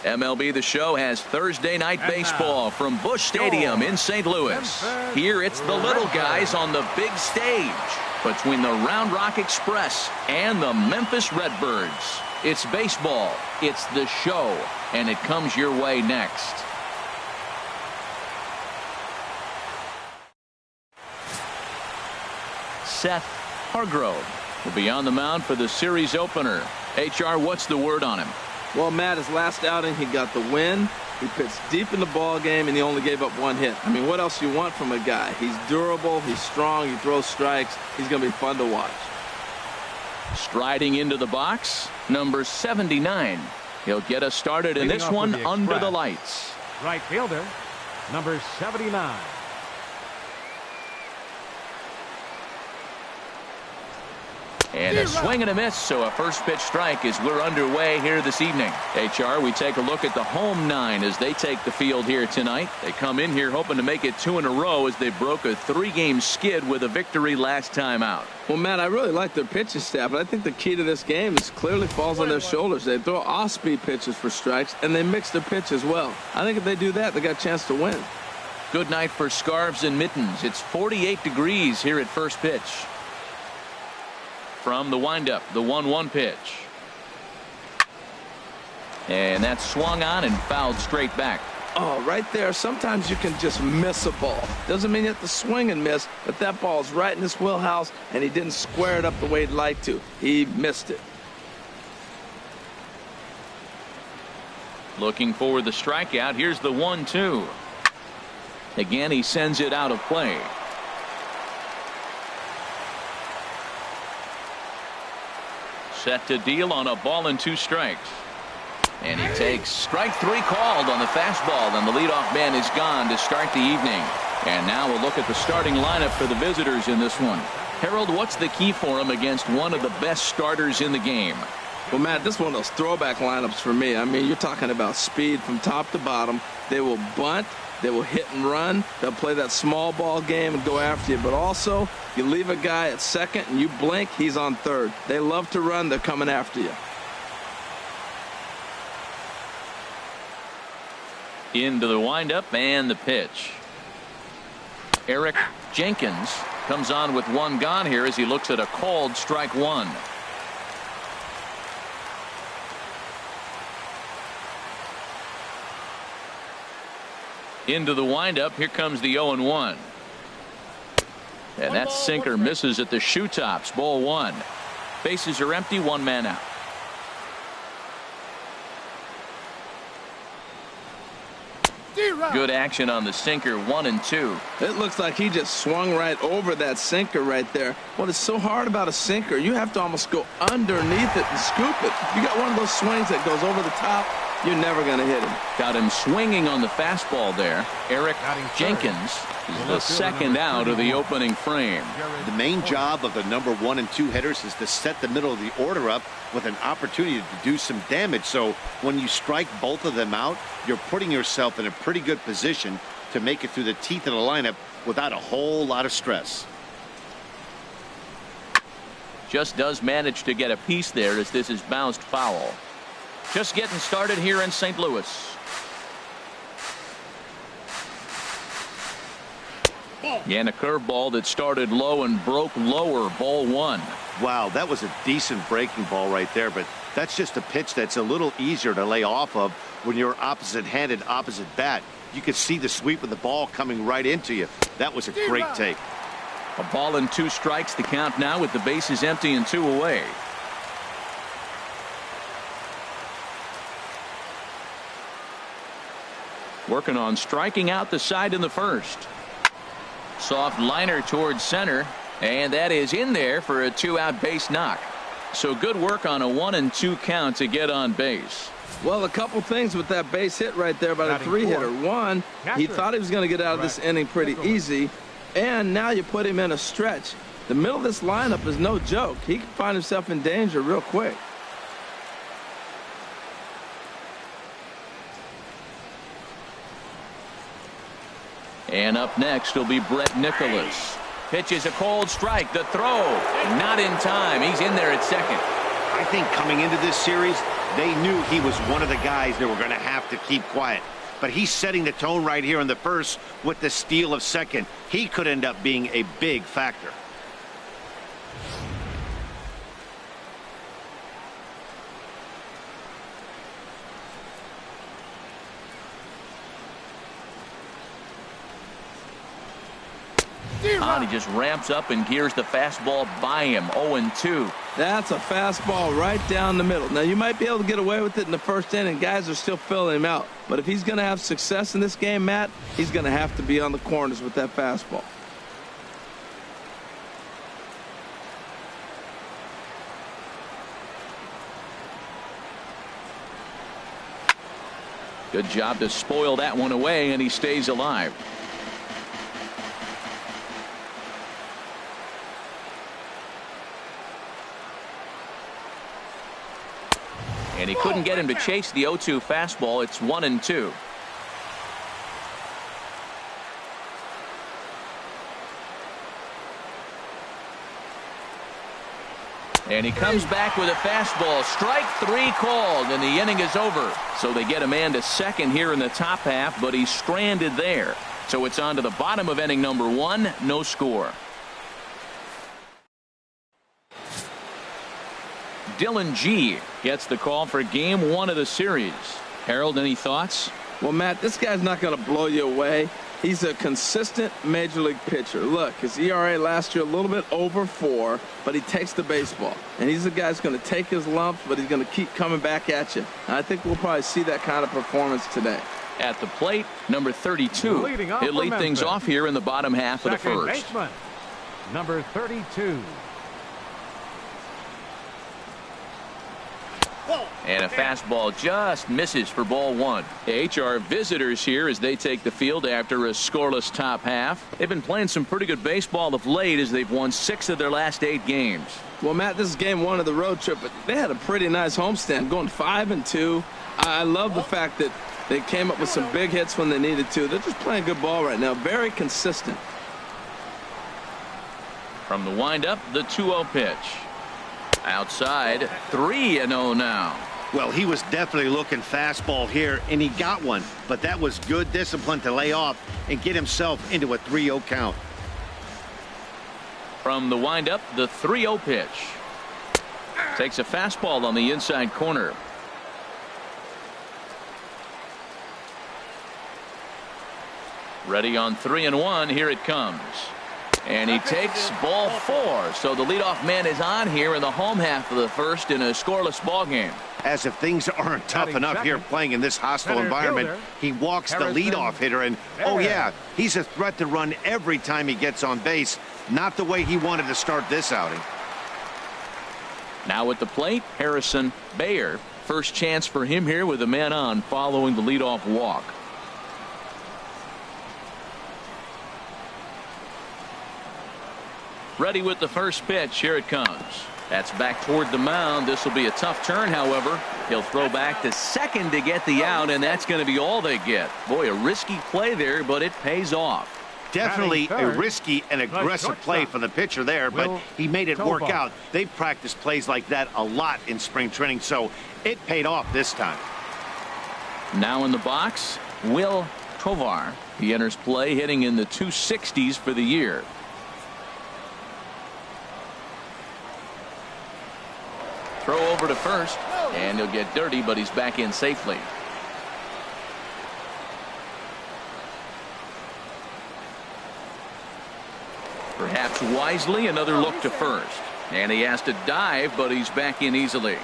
MLB The Show has Thursday night baseball from Busch Stadium in St. Louis. Here it's the little guys on the big stage between the Round Rock Express and the Memphis Redbirds. It's baseball, it's the show, and it comes your way next. Seth Hargrove will be on the mound for the series opener. HR, what's the word on him? Well, Matt, his last outing, he got the win. He pitched deep in the ball game, and he only gave up 1 hit. I mean, what else you want from a guy? He's durable, he's strong, he throws strikes. He's going to be fun to watch. Striding into the box, number 79. He'll get us started in this one under the lights. Right fielder, number 79. And a swing and a miss, so a first pitch strike as we're underway here this evening. HR, we take a look at the home 9 as they take the field here tonight. They come in here hoping to make it 2 in a row as they broke a 3-game skid with a victory last time out. Well, Matt, I really like their pitching staff, but I think the key to this game is clearly falls on their shoulders. They throw off-speed pitches for strikes, and they mix their pitch as well. I think if they do that, they got a chance to win. Good night for scarves and mittens. It's 48 degrees here at first pitch. From the windup, the 1-1 pitch. And that's swung on and fouled straight back. Oh, right there. Sometimes you can just miss a ball. Doesn't mean you have to swing and miss, but that ball's right in his wheelhouse, and he didn't square it up the way he'd like to. He missed it. Looking for the strikeout. Here's the 1-2. Again, he sends it out of play. Set to deal on a ball and 2 strikes. And he takes strike 3 called on the fastball, and the leadoff man is gone to start the evening. And now we'll look at the starting lineup for the visitors in this one. Harold, what's the key for him against one of the best starters in the game? Well, Matt, this is one of those throwback lineups for me. I mean, you're talking about speed from top to bottom. They will bunt. They will hit and run. They'll play that small ball game and go after you. But also, you leave a guy at second and you blink, he's on third. They love to run. They're coming after you. Into the windup and the pitch. Eric Jenkins comes on with 1 gone here as he looks at a called strike 1. Into the windup. Here comes the 0-1. And that sinker misses at the shoe tops. Ball 1. Bases are empty. 1 man out. Good action on the sinker. 1 and 2. It looks like he just swung right over that sinker right there. What is so hard about a sinker, you have to almost go underneath it and scoop it. If you got one of those swings that goes over the top, you're never going to hit him. Got him swinging on the fastball there. Eric Jenkins is the second out of the opening frame. The main job of the number 1 and 2 hitters is to set the middle of the order up with an opportunity to do some damage. So when you strike both of them out, you're putting yourself in a pretty good position to make it through the teeth of the lineup without a whole lot of stress. Just does manage to get a piece there as this is bounced foul. Just getting started here in St. Louis. And a curveball that started low and broke lower. Ball 1. Wow, that was a decent breaking ball right there, but that's just a pitch that's a little easier to lay off of when you're opposite-handed, opposite bat. You could see the sweep of the ball coming right into you. That was a great take. A ball and 2 strikes to count now with the bases empty and 2 away. Working on striking out the side in the first. Soft liner towards center, and that is in there for a 2-out base knock. So good work on a 1 and 2 count to get on base. Well, a couple things with that base hit right there by the 3-hitter. One, he thought he was going to get out of this inning pretty easy, and now you put him in a stretch. The middle of this lineup is no joke. He can find himself in danger real quick. And up next will be Brett Nicholas. Pitches a cold strike. The throw not in time. He's in there at second. I think coming into this series, they knew he was one of the guys that were going to have to keep quiet. But he's setting the tone right here in the first with the steal of second. He could end up being a big factor. He just ramps up and gears the fastball by him. 0-2. That's a fastball right down the middle. Now, you might be able to get away with it in the first inning. Guys are still filling him out. But if he's going to have success in this game, Matt, he's going to have to be on the corners with that fastball. Good job to spoil that one away, and he stays alive. And he couldn't get him to chase the 0-2 fastball. It's 1-2. And he comes back with a fastball. Strike 3 called, and the inning is over. So they get a man to second here in the top half, but he's stranded there. So it's on to the bottom of inning number 1. No score. Dylan G gets the call for game 1 of the series. Harold, any thoughts? Well, Matt, this guy's not going to blow you away. He's a consistent major league pitcher. Look, his ERA last year a little bit over 4, but he takes the baseball. And he's a guy who's going to take his lumps, but he's going to keep coming back at you. And I think we'll probably see that kind of performance today. At the plate, number 32. He'll lead things off here in the bottom half of the first. Baseman, number 32. And a fastball just misses for ball 1. HR visitors here as they take the field after a scoreless top half. They've been playing some pretty good baseball of late as they've won 6 of their last 8 games. Well, Matt, this is game 1 of the road trip, but they had a pretty nice homestand, going 5-2. I love the fact that they came up with some big hits when they needed to. They're just playing good ball right now. Very consistent. From the windup, the 2-0 pitch. Outside, 3-0 now. Well, he was definitely looking fastball here, and he got one. But that was good discipline to lay off and get himself into a 3-0 count. From the windup, the 3-0 pitch. Takes a fastball on the inside corner. Ready on 3-1. Here it comes. And he takes ball 4. So the leadoff man is on here in the home half of the first in a scoreless ball game. As if things aren't tough enough here playing in this hostile environment, he walks the leadoff hitter, and oh yeah, he's a threat to run every time he gets on base. Not the way he wanted to start this outing. Now at the plate, Harrison Bayer. First chance for him here with a man on following the leadoff walk. Ready with the first pitch. Here it comes. That's back toward the mound. This will be a tough turn, however. He'll throw back to second to get the out, and that's going to be all they get. Boy, a risky play there, but it pays off. Definitely a risky and aggressive play from the pitcher there, but he made it work out. They've practiced plays like that a lot in spring training, so it paid off this time. Now in the box, Will Tovar. He enters play hitting in the 260s for the year. Throw over to first, and he'll get dirty, but he's back in safely. Perhaps wisely, another look to first. And he has to dive, but he's back in easily.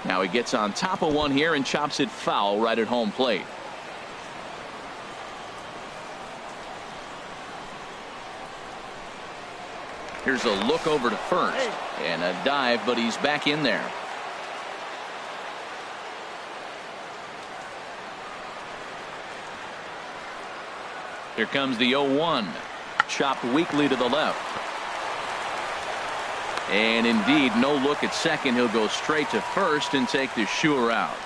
Now he gets on top of one here and chops it foul right at home plate. Here's a look over to first and a dive, but he's back in there. Here comes the 0-1. Chopped weakly to the left. And indeed, no look at second. He'll go straight to first and take the sure out.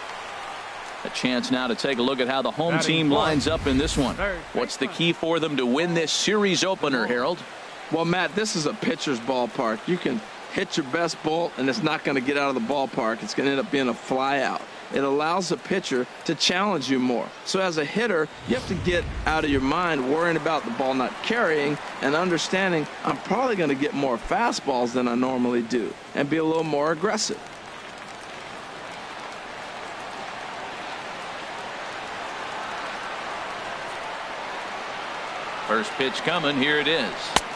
A chance now to take a look at how the home team lines up in this one. What's the key for them to win this series opener, Harold? Well, Matt, this is a pitcher's ballpark. You can hit your best ball, and it's not going to get out of the ballpark. It's going to end up being a fly out. It allows the pitcher to challenge you more. So as a hitter, you have to get out of your mind worrying about the ball not carrying and understanding I'm probably going to get more fastballs than I normally do and be a little more aggressive. First pitch coming. Here it is.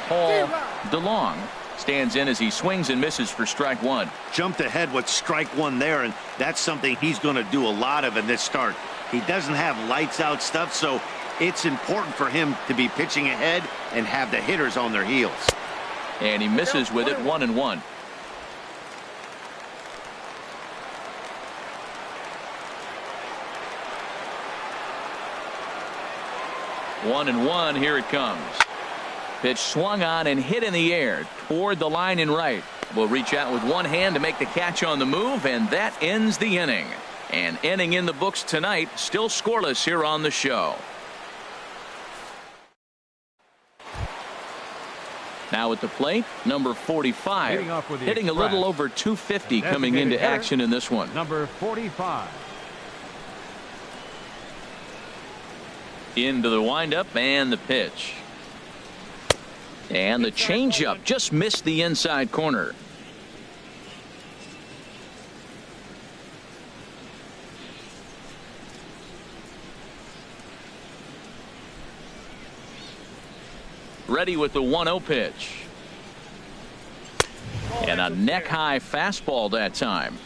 Paul DeLong stands in as he swings and misses for strike one. Jumped ahead with strike one there, and that's something he's going to do a lot of in this start. He doesn't have lights out stuff, so it's important for him to be pitching ahead and have the hitters on their heels. And he misses with it. 1-1. One and one. Here it comes. Pitch swung on and hit in the air toward the line and right. Will reach out with one hand to make the catch on the move, and that ends the inning. An inning in the books tonight, still scoreless here on the show. Now at the plate, number 45, hitting a little over 250 coming into action in this one. Number 45. Into the windup and the pitch. And the changeup just missed the inside corner. Ready with the 1-0 pitch. And a neck-high fastball that time.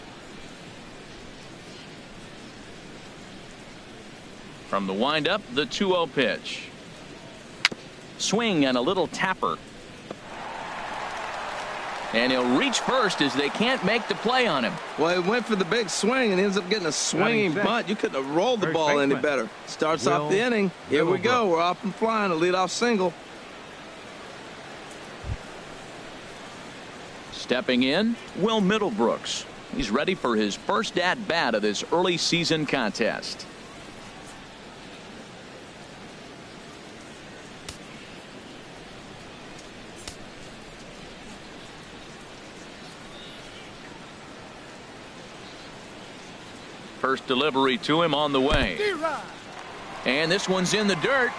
From the windup, the 2-0 pitch. Swing and a little tapper. And he'll reach first as they can't make the play on him. Well, he went for the big swing and ends up getting a swinging bunt. You couldn't have rolled the ball any better. Starts off the inning. Here we go. We're off and flying. A leadoff single. Stepping in, Will Middlebrooks. He's ready for his first at-bat of this early season contest. First delivery to him on the way. And this one's in the dirt.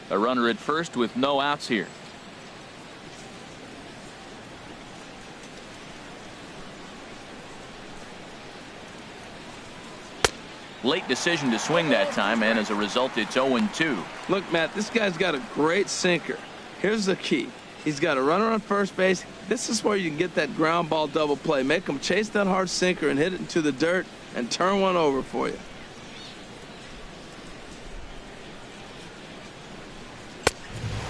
A runner at first with no outs here. Late decision to swing that time, and as a result, it's 0-2. Look, Matt, this guy's got a great sinker. Here's the key. He's got a runner on first base. This is where you can get that ground ball double play. Make him chase that hard sinker and hit it into the dirt and turn one over for you.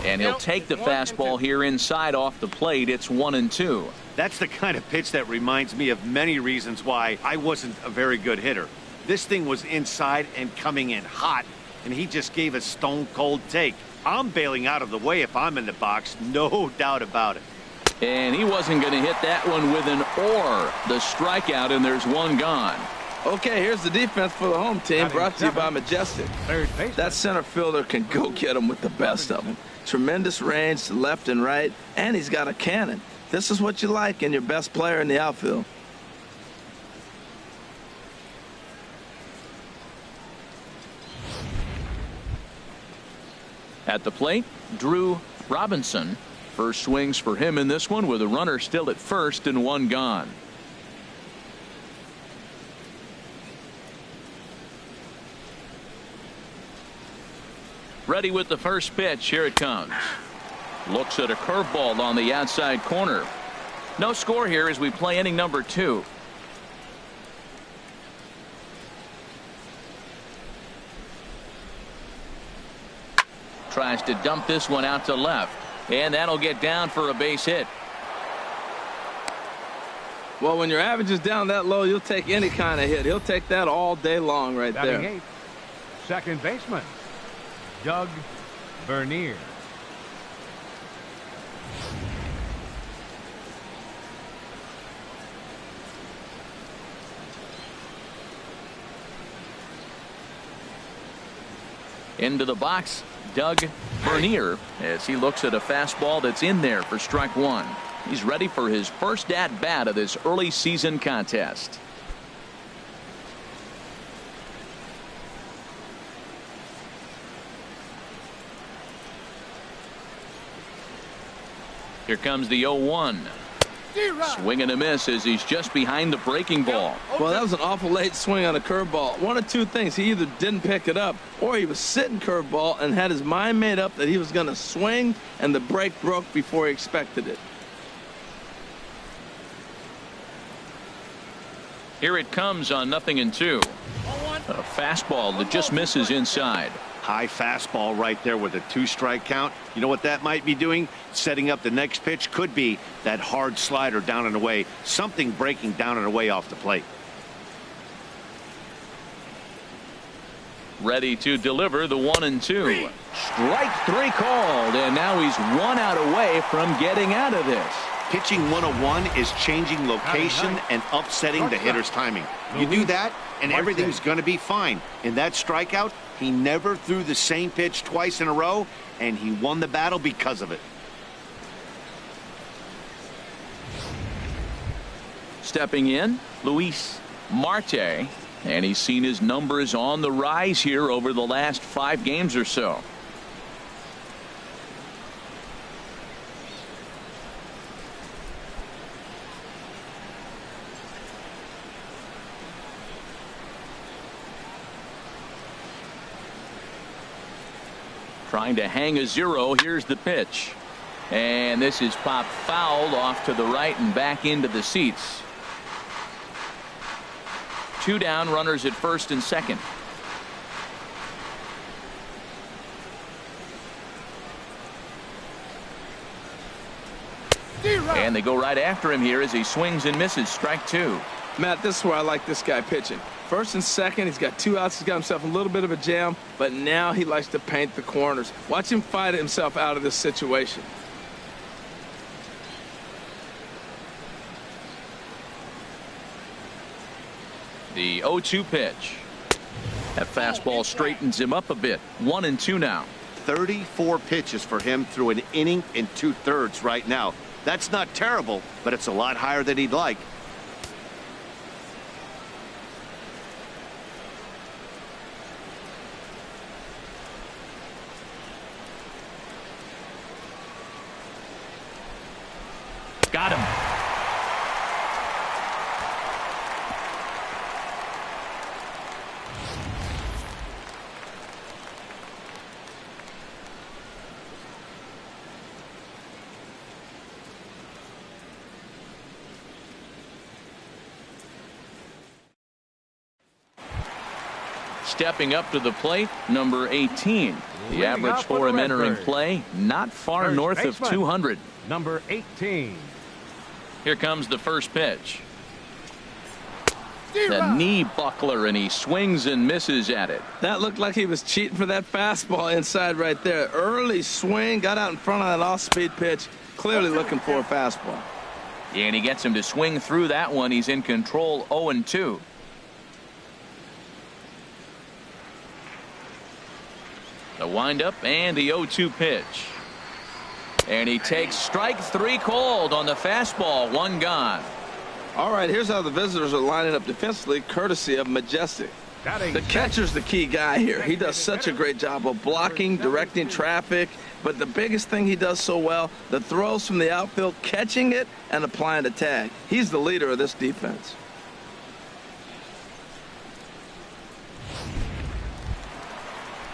And he'll take the fastball here inside off the plate. It's 1-2. That's the kind of pitch that reminds me of many reasons why I wasn't a very good hitter. This thing was inside and coming in hot, and he just gave a stone-cold take. I'm bailing out of the way if I'm in the box, no doubt about it. And he wasn't going to hit that one with an or. The strikeout, and there's one gone. Okay, here's the defense for the home team, brought to you by Majestic. That center fielder can go get him with the best of them. Tremendous range to left and right, and he's got a cannon. This is what you like in your best player in the outfield. At the plate, Drew Robinson. First swings for him in this one with a runner still at first and one gone. Ready with the first pitch. Here it comes. Looks at a curveball on the outside corner. No score here as we play inning number 2. Tries to dump this one out to left, and that'll get down for a base hit. Well, when your average is down that low, you'll take any kind of hit. He'll take that all day long right there. Second baseman, Doug Vernier. Into the box, Doug Vernier, as he looks at a fastball that's in there for strike one. He's ready for his first at-bat of this early season contest. Here comes the 0-1. Swing and a miss as he's just behind the breaking ball. Well, that was an awful late swing on a curveball. One of two things. He either didn't pick it up or he was sitting curveball and had his mind made up that he was going to swing, and the break broke before he expected it. Here it comes on 0-2. A fastball that just misses inside. High fastball right there with a 2-strike count. You know what that might be doing? Setting up the next pitch. Could be that hard slider down and away. Something breaking down and away off the plate. Ready to deliver the 1-2. Strike three called, and now he's 1 out away from getting out of this. Pitching 101 is changing location and upsetting the hitter's timing. You do that, and everything's going to be fine. In that strikeout, he never threw the same pitch twice in a row, and he won the battle because of it. Stepping in, Luis Marte, and he's seen his numbers on the rise here over the last 5 games or so. Trying to hang a 0. Here's the pitch. And this is popped foul off to the right and back into the seats. 2 down, runners at first and second. And they go right after him here as he swings and misses. Strike 2. Matt, this is where I like this guy pitching. First and second, he's got 2 outs. He's got himself a little bit of a jam, but now he likes to paint the corners. Watch him fight himself out of this situation. The 0-2 pitch. That fastball straightens him up a bit. 1-2 now. 34 pitches for him through an inning and 2/3 right now. That's not terrible, but it's a lot higher than he'd like. Got him. Stepping up to the plate, number 18. The average for him entering play, not far north of 200. Number 18. Here comes the first pitch. The knee buckler, and he swings and misses at it. That looked like he was cheating for that fastball inside right there. Early swing, got out in front of that off-speed pitch, clearly looking for a fastball. And he gets him to swing through that one. He's in control. 0-2. The windup and the 0-2 pitch. And he takes strike 3 called on the fastball. 1 gone. All right, here's how the visitors are lining up defensively, courtesy of Majestic. The catcher's the key guy here. He does such a great job of blocking, directing traffic, but the biggest thing he does so well, the throws from the outfield, catching it and applying the tag. He's the leader of this defense.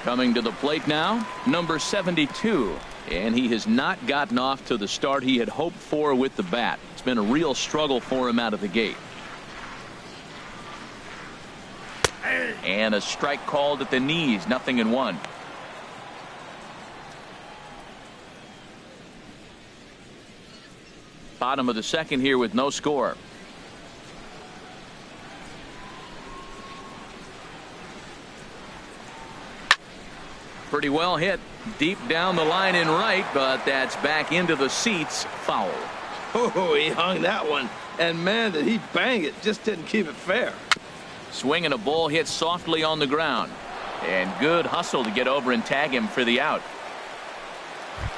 Coming to the plate now, number 72. And he has not gotten off to the start he had hoped for with the bat. It's been a real struggle for him out of the gate. And a strike called at the knees. 0-1. Bottom of the second here with no score. Pretty well hit deep down the line in right, but that's back into the seats. Foul. Oh, he hung that one. And, man, did he bang it. Just didn't keep it fair. Swing and a ball hit softly on the ground. And good hustle to get over and tag him for the out.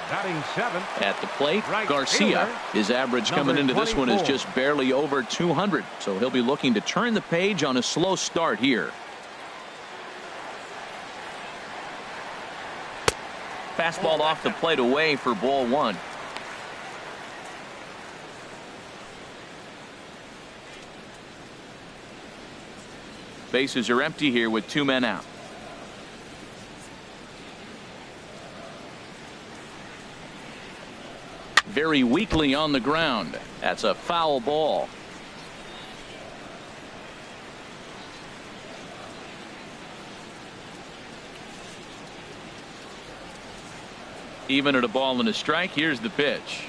Batting seventh. At the plate, Right Garcia. fielder, His average coming into this one is just barely over 200. So he'll be looking to turn the page on a slow start here. Fastball off the plate away for ball one. Bases are empty here with 2 men out. Very weakly on the ground. That's a foul ball. Even at a ball and a strike, here's the pitch.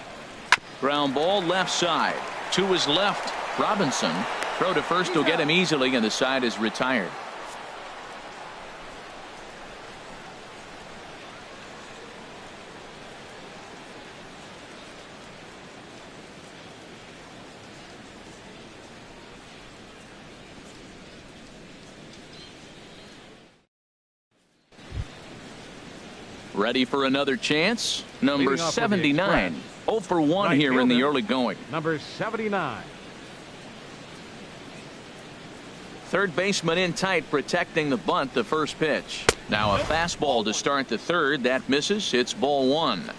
Ground ball left side. To his left. Robinson. Throw to first will get him easily, and the side is retired. Ready for another chance? Number 79. 0 for 1 Right here in the fielder, early going. Number 79. Third baseman in tight, protecting the bunt. The first pitch. Now a fastball to start the third. That misses. It's ball one.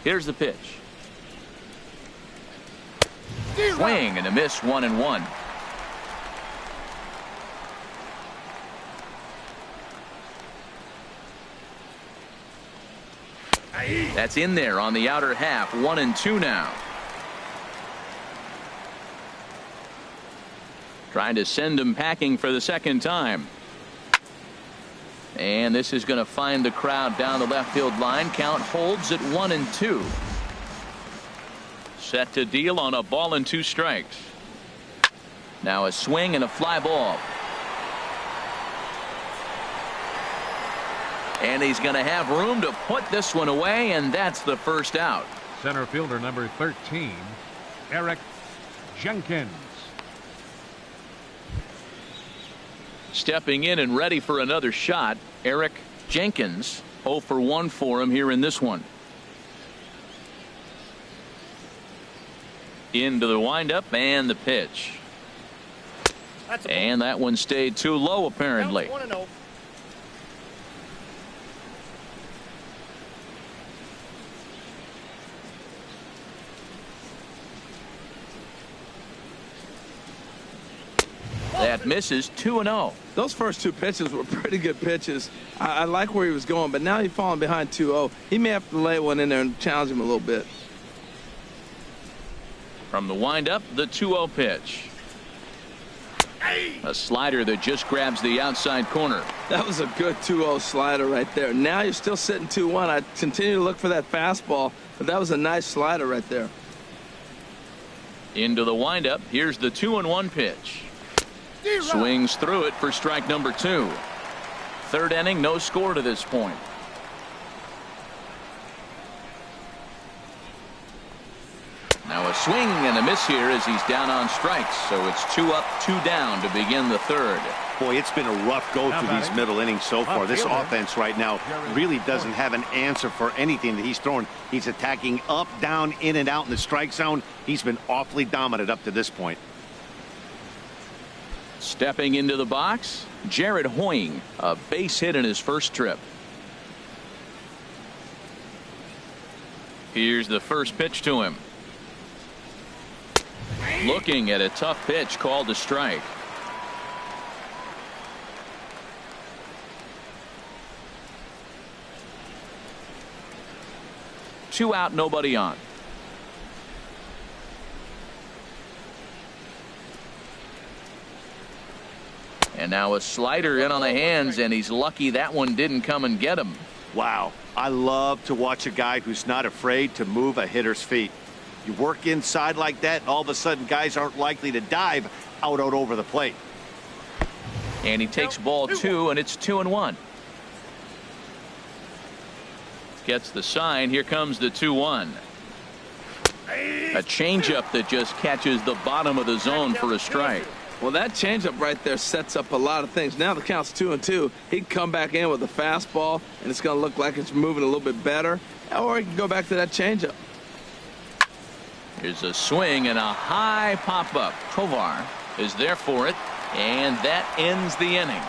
Here's the pitch. Swing and a miss. 1-1. That's in there on the outer half. 1-2 now. Trying to send him packing for the second time. And this is going to find the crowd down the left field line. Count holds at 1-2. Set to deal on a ball and 2 strikes. Now a swing and a fly ball. And he's going to have room to put this one away, and that's the first out. Center fielder number 13, Eric Jenkins. Stepping in and ready for another shot, Eric Jenkins. 0 for 1 for him here in this one. Into the windup and the pitch. And that one stayed too low apparently. That misses. 2-0. Those first 2 pitches were pretty good pitches. I like where he was going, but now he's falling behind 2-0. He may have to lay one in there and challenge him a little bit. From the windup, the 2-0 pitch. A slider that just grabs the outside corner. That was a good 2-0 slider right there. Now you're still sitting 2-1. I continue to look for that fastball, but that was a nice slider right there. Into the windup. Here's the 2-1 pitch. Swings through it for strike number 2. Third inning, no score to this point. Now a swing and a miss here as he's down on strikes. So it's 2 up, 2 down to begin the third. Boy, it's been a rough go through these middle innings so far. This offense right now really doesn't have an answer for anything that he's throwing. He's attacking up, down, in and out in the strike zone. He's been awfully dominant up to this point. Stepping into the box, Jared Hoying, a base hit in his first trip. Here's the first pitch to him. Looking at a tough pitch called a strike. Two out, nobody on. And now a slider in on the hands, and he's lucky that one didn't come and get him. Wow. I love to watch a guy who's not afraid to move a hitter's feet. You work inside like that, and all of a sudden guys aren't likely to dive out over the plate. And he takes ball 2, and it's 2-1. Gets the sign. Here comes the 2-1. A changeup that just catches the bottom of the zone for a strike. Well, that changeup right there sets up a lot of things. Now the count's 2-2. He can come back in with a fastball, and it's going to look like it's moving a little bit better. Or he can go back to that changeup. Here's a swing and a high pop-up. Tovar is there for it, and that ends the inning.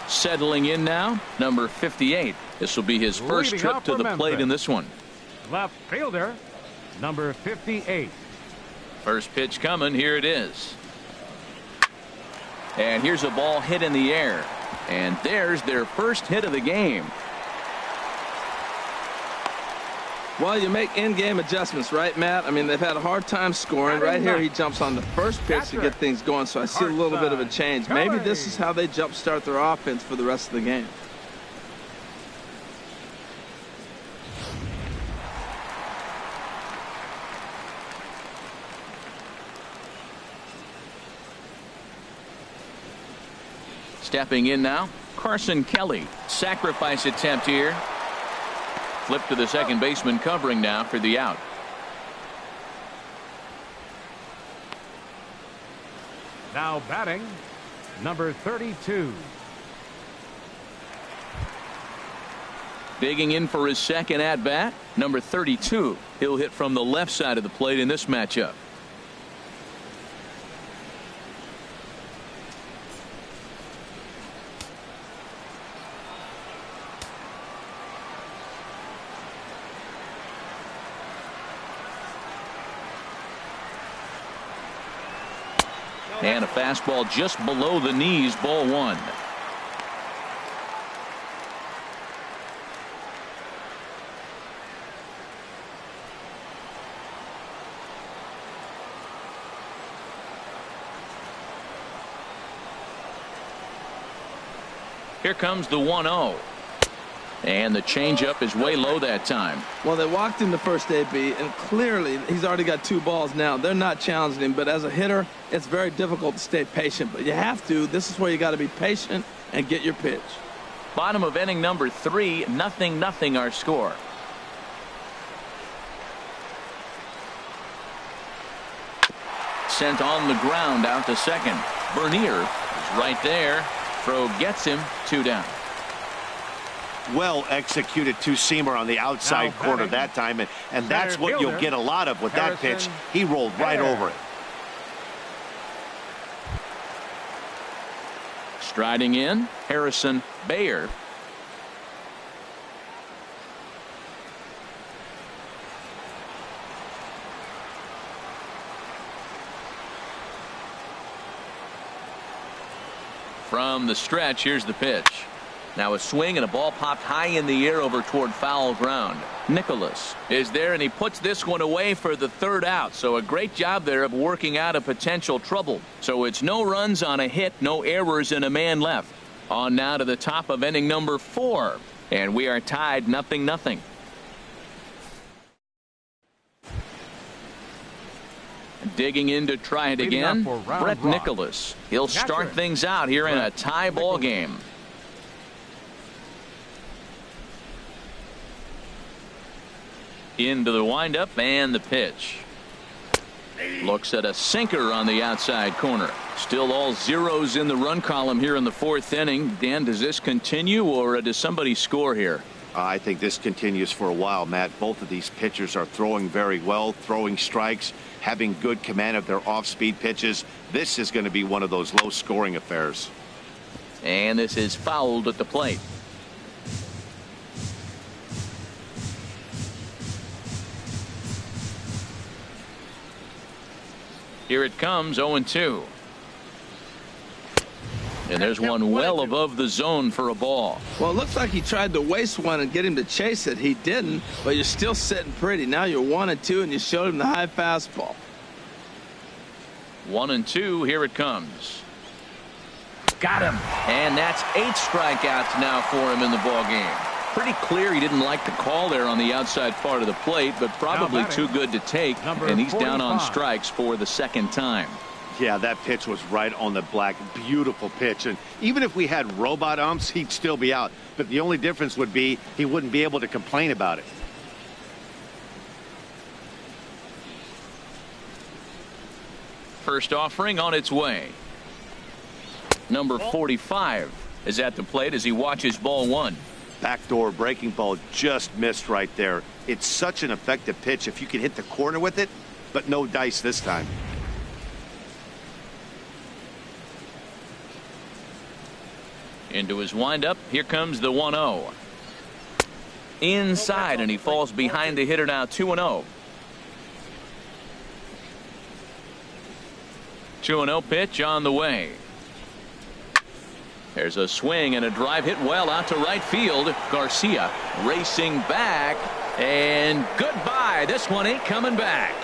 Settling in now, number 58. This will be his first trip to the plate in this one. Left fielder, number 58. First pitch coming. Here it is. And here's a ball hit in the air. And there's their first hit of the game. Well, you make in-game adjustments, right, Matt? I mean, they've had a hard time scoring. Right here, he jumps on the first pitch to get things going, so I see a little bit of a change. Maybe this is how they jumpstart their offense for the rest of the game. Stepping in now, Carson Kelly. Sacrifice attempt here. Flip to the second baseman covering now for the out. Now batting, number 32. Digging in for his second at bat, number 32. He'll hit from the left side of the plate in this matchup. And a fastball just below the knees, ball 1. Here comes the 1-0. And the changeup is way low that time. Well, they walked him the first AB, and clearly he's already got 2 balls now. They're not challenging him, but as a hitter, it's very difficult to stay patient. But you have to. This is where you got to be patient and get your pitch. Bottom of inning number 3, 0-0 our score. Sent on the ground out to second. Bernier is right there. Throw gets him, 2 down. Well executed two-seamer on the outside corner that time, and that's what you'll get a lot of with that pitch. He rolled right over it. Striding in, Harrison Bayer. From the stretch, here's the pitch. Now a swing and a ball popped high in the air over toward foul ground. Nicholas is there, and he puts this one away for the 3rd out. So a great job there of working out a potential trouble. So it's no runs on a hit, no errors, and a man left. On now to the top of inning number 4. And we are tied 0-0. Digging in to try it again, Brett Nicholas. He'll start things out here in a tie ball game. Into the windup and the pitch. Looks at a sinker on the outside corner. Still all zeros in the run column here in the 4th inning. Dan, does this continue, or does somebody score here? I think this continues for a while, Matt. Both of these pitchers are throwing very well, throwing strikes, having good command of their off-speed pitches. This is going to be one of those low-scoring affairs. And this is fouled at the plate. Here it comes, 0-2. And there's one well above the zone for a ball. Well, it looks like he tried to waste one and get him to chase it. He didn't, but you're still sitting pretty. Now you're 1-2, and you showed him the high fastball. 1-2, here it comes. Got him. And that's 8 strikeouts now for him in the ball game. Pretty clear he didn't like the call there on the outside part of the plate, but probably too good to take, and he's down on strikes for the second time. Yeah, that pitch was right on the black. Beautiful pitch. And even if we had robot umps, he'd still be out. But the only difference would be he wouldn't be able to complain about it. First offering on its way. Number 45 is at the plate as he watches ball one. Backdoor breaking ball just missed right there. It's such an effective pitch if you can hit the corner with it, but no dice this time. Into his windup. Here comes the 1-0. Inside, and he falls behind the hitter now. 2-0. 2-0 pitch on the way. There's a swing and a drive hit well out to right field. Garcia racing back, and goodbye. This one ain't coming back.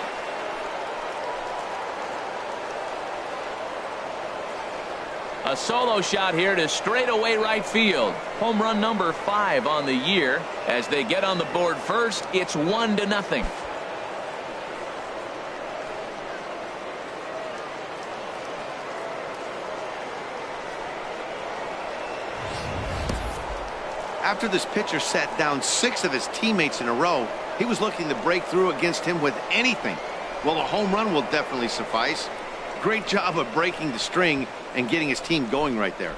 A solo shot here to straightaway right field. Home run number 5 on the year. As they get on the board first, it's 1-0. After this pitcher sat down 6 of his teammates in a row, he was looking to break through against him with anything. Well, a home run will definitely suffice. Great job of breaking the string and getting his team going right there.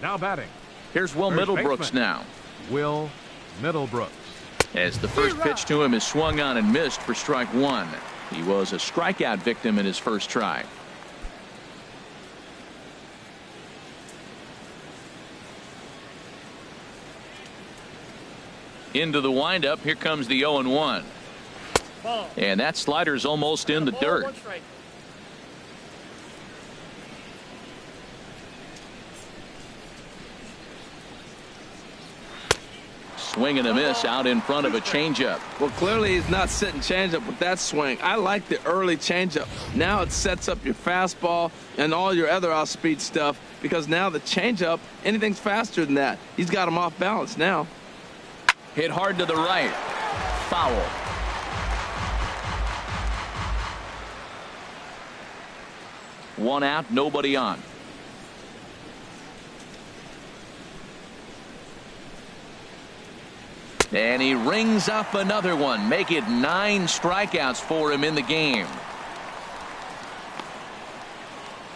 Now batting. Here's Will Middlebrooks now. Will Middlebrooks. As the first pitch to him is swung on and missed for strike 1. He was a strikeout victim in his first try. Into the windup. Here comes the 0-1. And that slider's almost in the dirt. Swing and a miss out in front of a changeup. Well, clearly he's not sitting changeup with that swing. I like the early changeup. Now it sets up your fastball and all your other off-speed stuff, because now the changeup, anything's faster than that. He's got him off balance now. Hit hard to the right. Foul. One out, nobody on. And he rings up another one. Make it 9 strikeouts for him in the game.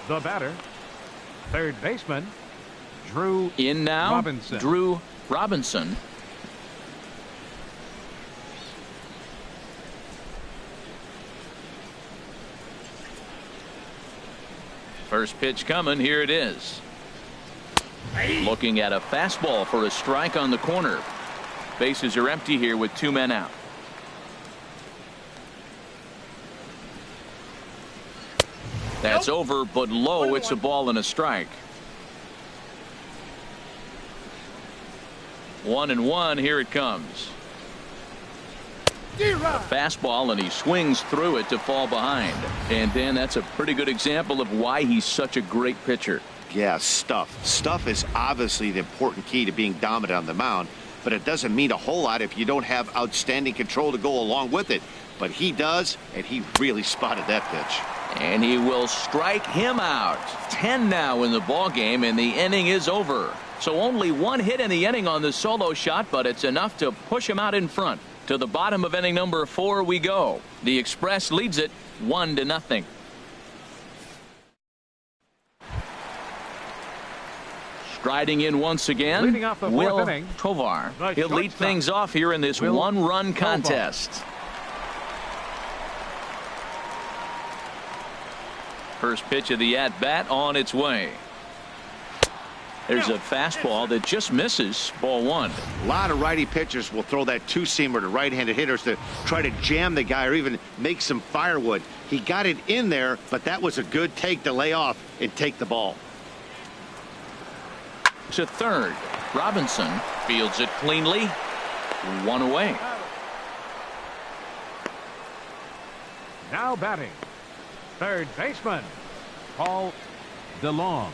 The batter, third baseman, Drew in now. Robinson. Drew Robinson. First pitch coming. Here it is. Looking at a fastball for a strike on the corner. Bases are empty here with 2 men out. That's over, but low. It's a ball and a strike. 1-1. Here it comes. A fastball, and he swings through it to fall behind. And Dan, that's a pretty good example of why he's such a great pitcher. Yeah, stuff. Stuff is obviously the important key to being dominant on the mound, but it doesn't mean a whole lot if you don't have outstanding control to go along with it. But he does, and he really spotted that pitch. And he will strike him out. 10 now in the ball game, and the inning is over. So only 1 hit in the inning on the solo shot, but it's enough to push him out in front. To the bottom of inning number 4 we go. The Express leads it 1-0. Striding in once again, Leading off the Will fourth inning, Tovar. the He'll lead shortstop, things off here in this Will one-run Tovar. contest. First pitch of the at-bat on its way. There's a fastball that just misses. Ball 1. A lot of righty pitchers will throw that two-seamer to right-handed hitters to try to jam the guy or even make some firewood. He got it in there, but that was a good take to lay off and take the ball. To third. Robinson fields it cleanly. 1 away. Now batting, third baseman, Paul DeLong.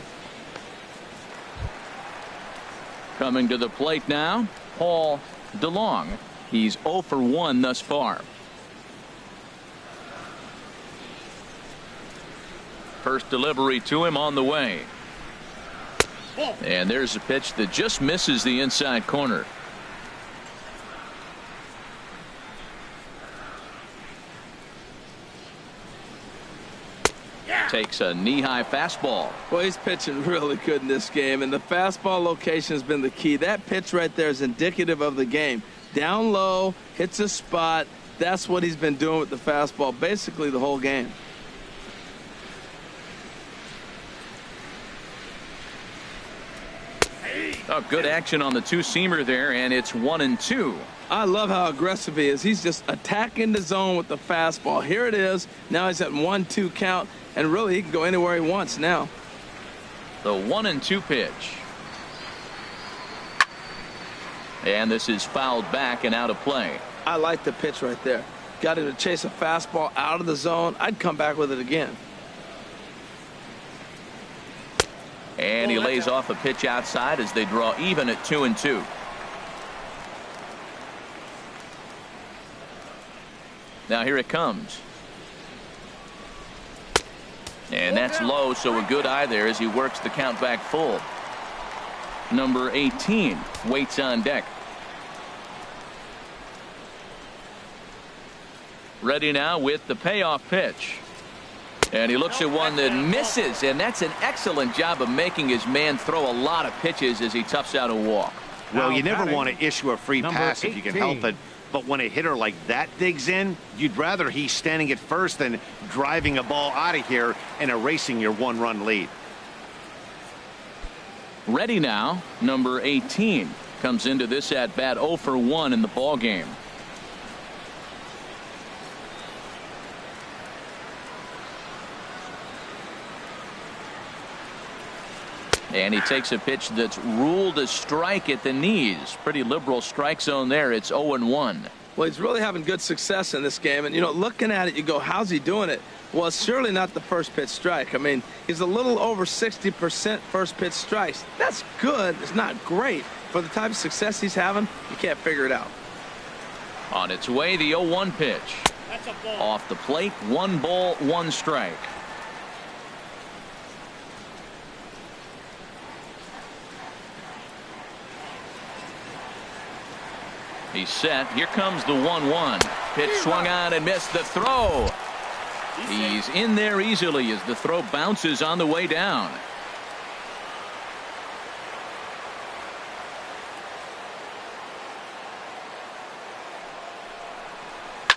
Coming to the plate now, Paul DeLong. He's 0 for 1 thus far. First delivery to him on the way. And there's a pitch that just misses the inside corner. Takes a knee-high fastball. Well, he's pitching really good in this game, and the fastball location has been the key. That pitch right there is indicative of the game. Down low, hits a spot. That's what he's been doing with the fastball basically the whole game. Oh, good action on the two-seamer there, and it's 1-2. I love how aggressive he is. He's just attacking the zone with the fastball. Here it is. Now he's at 1-2 count, and really he can go anywhere he wants now. The 1-2 pitch. And this is fouled back and out of play. I like the pitch right there. Got him to chase a fastball out of the zone. I'd come back with it again. And he lays off a pitch outside as they draw even at 2-2. Now here it comes. And that's low, so a good eye there as he works the count back full. Number 18 waits on deck. Ready now with the payoff pitch. And he looks at one that misses, and that's an excellent job of making his man throw a lot of pitches as he toughs out a walk. Well, you never want to issue a free pass if you can help it. But when a hitter like that digs in, you'd rather he's standing at first than driving a ball out of here and erasing your one-run lead. Ready now, number 18 comes into this at bat 0 for 1 in the ball game. And he takes a pitch that's ruled a strike at the knees. Pretty liberal strike zone there. It's 0-1. Well, he's really having good success in this game. And, you know, looking at it, you go, how's he doing it? Well, it's surely not the first pitch strike. I mean, he's a little over 60% first pitch strikes. That's good. It's not great. For the type of success he's having, you can't figure it out. On its way, the 0-1 pitch. That's a ball. Off the plate, 1 ball, 1 strike. He's set. Here comes the 1-1. Pitch swung on and missed the throw. He's in there easily as the throw bounces on the way down.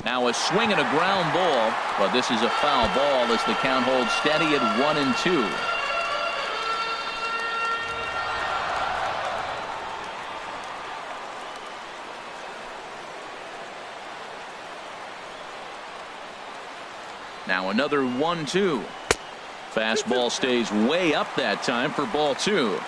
Now a swing and a ground ball, but this is a foul ball as the count holds steady at 1-2. Now another 1-2. Fastball stays way up that time for ball 2.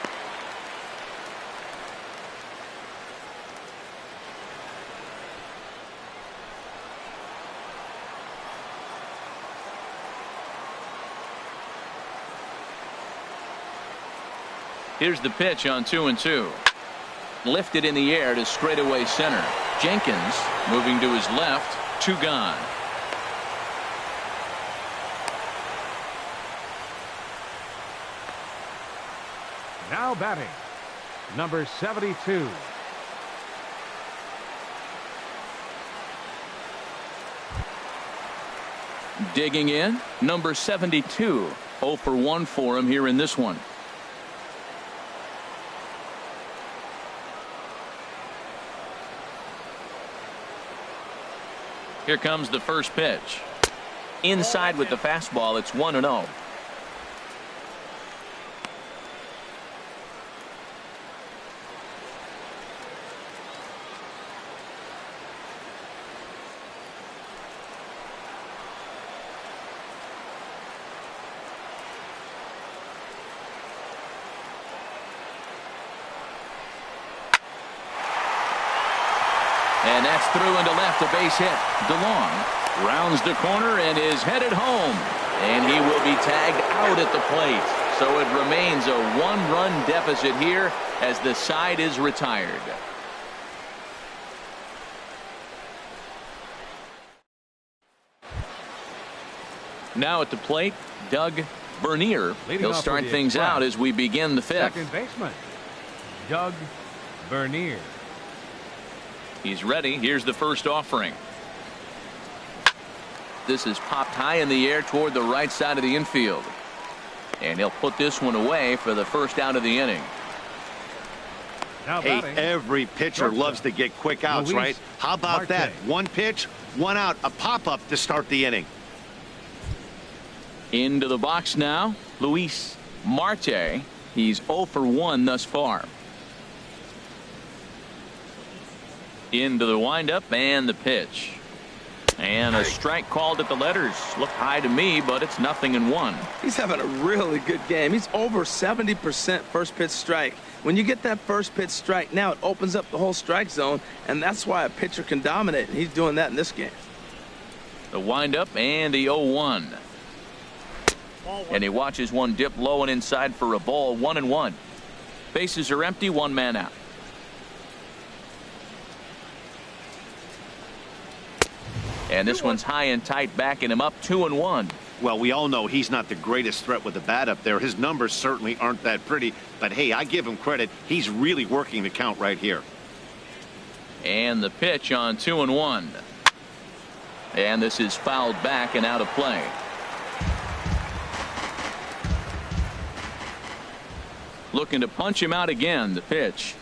Here's the pitch on 2-2. Lifted in the air to straightaway center. Jenkins moving to his left. 2 gone. Now batting, number 72. Digging in, number 72. 0 for 1 for him here in this one. Here comes the first pitch. Inside with the fastball, it's 1-0. And that's through into left, a base hit. DeLong rounds the corner and is headed home. And he will be tagged out at the plate. So it remains a one-run deficit here as the side is retired. Now at the plate, Doug Bernier. He'll start things out as we begin the fifth. Second baseman, Doug Bernier. He's ready. Here's the first offering. This is popped high in the air toward the right side of the infield. And he'll put this one away for the first out of the inning. Now hey, batting, every pitcher loves to get quick outs, right? How about that? One pitch, one out, a pop-up to start the inning. Into the box now, Luis Marte. He's 0 for 1 thus far. Into the windup and the pitch. And a strike called at the letters. Looked high to me, but it's 0-1. He's having a really good game. He's over 70% first pitch strike. When you get that first pitch strike, now it opens up the whole strike zone, and that's why a pitcher can dominate. And he's doing that in this game. The windup and the 0-1. And he watches one dip low and inside for a ball. 1-1. Bases are empty. One man out. And this one's high and tight, backing him up. 2-1. Well, we all know he's not the greatest threat with the bat up there. His numbers certainly aren't that pretty. But, hey, I give him credit. He's really working the count right here. And the pitch on 2-1. And this is fouled back and out of play. Looking to punch him out again. The pitch.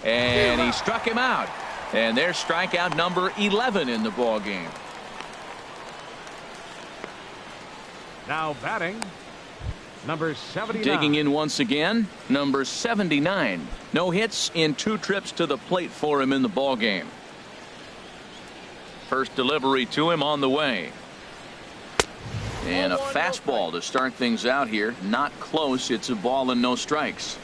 And he struck him out. And there's strikeout number 11 in the ball game. Now batting, number 79. Digging in once again, number 79. No hits in 2 trips to the plate for him in the ball game. First delivery to him on the way. And a fastball to start things out here. Not close. It's a ball and no strikes.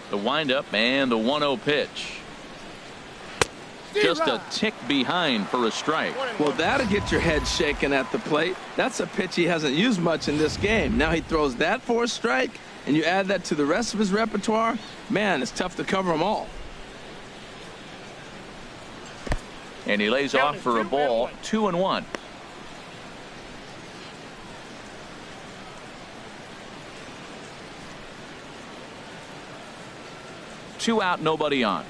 The windup and the 1-0 pitch. Just a tick behind for a strike. Well, that'll get your head shaken at the plate. That's a pitch he hasn't used much in this game. Now he throws that for a strike, and you add that to the rest of his repertoire. Man, it's tough to cover them all. And he lays off for a ball. 2-1. Two out, nobody on.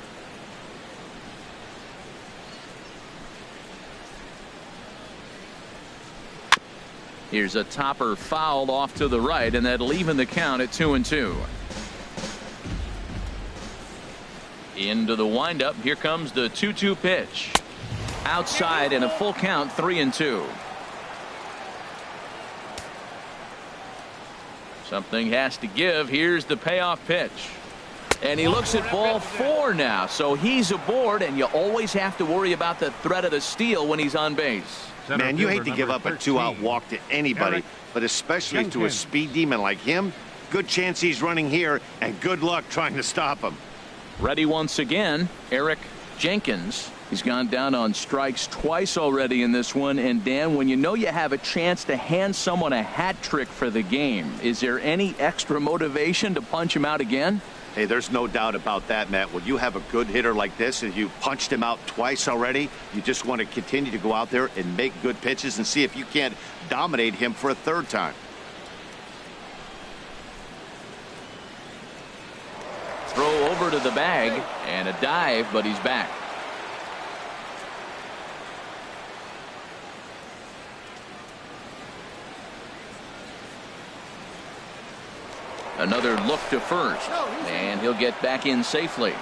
Here's a topper fouled off to the right, and that'll even the count at 2-2. Into the windup. Here comes the 2-2 pitch. Outside and a full count. 3-2. Something has to give. Here's the payoff pitch. And he looks at ball 4 now. So he's aboard, and you always have to worry about the threat of the steal when he's on base. Man, you hate to give up a 2-out walk to anybody, but especially to a speed demon like him. Good chance he's running here, and good luck trying to stop him. Ready once again, Eric Jenkins. He's gone down on strikes twice already in this one. And Dan, when you know you have a chance to hand someone a hat trick for the game, is there any extra motivation to punch him out again? Hey, there's no doubt about that, Matt. When you have a good hitter like this and you punched him out twice already, you just want to continue to go out there and make good pitches and see if you can't dominate him for a third time. Throw over to the bag and a dive, but he's back. Another look to first, and he'll get back in safely.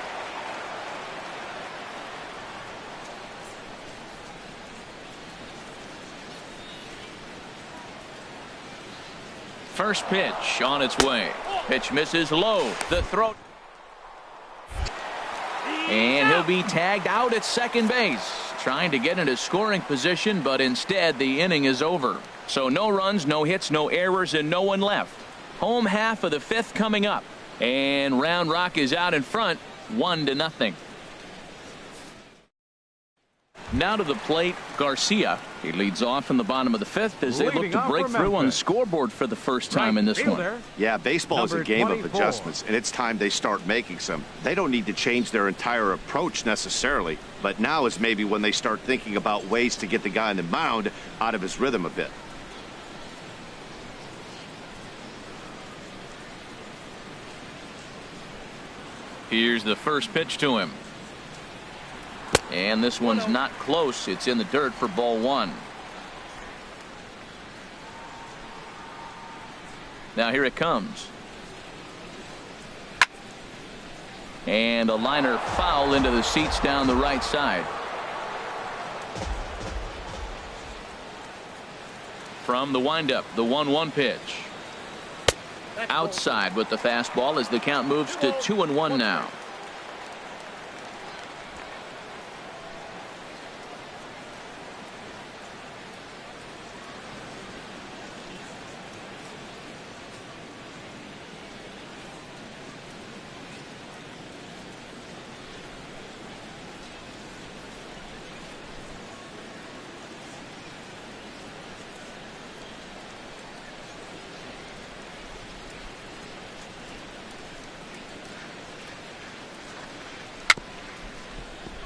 First pitch on its way. Pitch misses low. The throw. And he'll be tagged out at second base. Trying to get into scoring position, but instead the inning is over. So no runs, no hits, no errors, and no one left. Home half of the 5th coming up. And Round Rock is out in front, 1-0. Now to the plate, Garcia. He leads off in the bottom of the fifth as they look Leading to off break for through on the Memphis. scoreboard for the first time Right in this fielder, one. Yeah, baseball is a number game 24. of adjustments, and it's time they start making some. They don't need to change their entire approach necessarily, but now is maybe when they start thinking about ways to get the guy on the mound out of his rhythm a bit. Here's the first pitch to him. And this one's not close. It's in the dirt for ball one. Now here it comes. And a liner foul into the seats down the right side. From the windup, the 1-1 pitch. Outside with the fastball as the count moves to 2-1 now.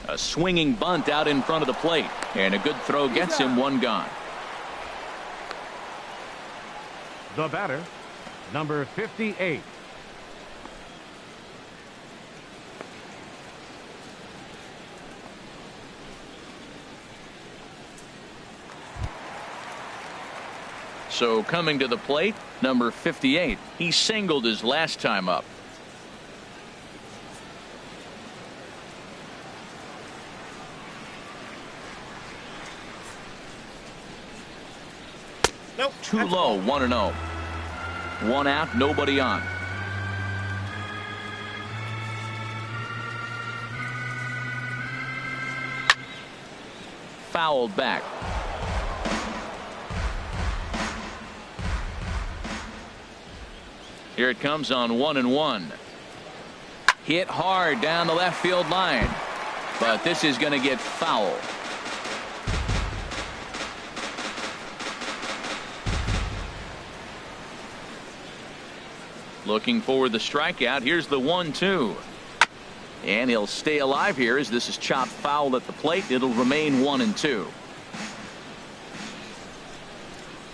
A swinging bunt out in front of the plate, and a good throw gets him one gone. The batter, number 58. So coming to the plate, number 58. He singled his last time up. Too low, 1-0. One out, nobody on. Fouled back. Here it comes on 1-1. Hit hard down the left field line, but this is going to get foul. Looking for the strikeout. Here's the 1-2. And he'll stay alive here as this is chopped foul at the plate. It'll remain 1-2.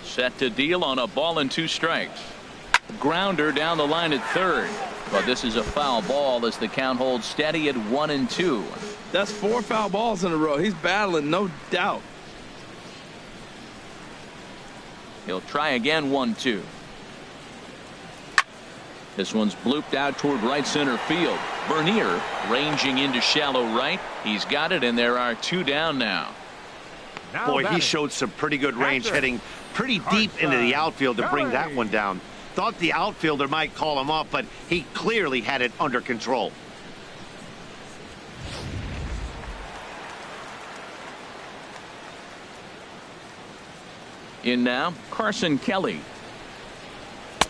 Set to deal on a ball and 2 strikes. Grounder down the line at third. But this is a foul ball as the count holds steady at 1-2. That's 4 foul balls in a row. He's battling, no doubt. He'll try again, 1-2. This one's blooped out toward right center field. Bernier ranging into shallow right. He's got it, and there are 2 down now. Boy, he showed some pretty good range, heading pretty deep into the outfield to bring that one down. Thought the outfielder might call him off, but he clearly had it under control. In now, Carson Kelly.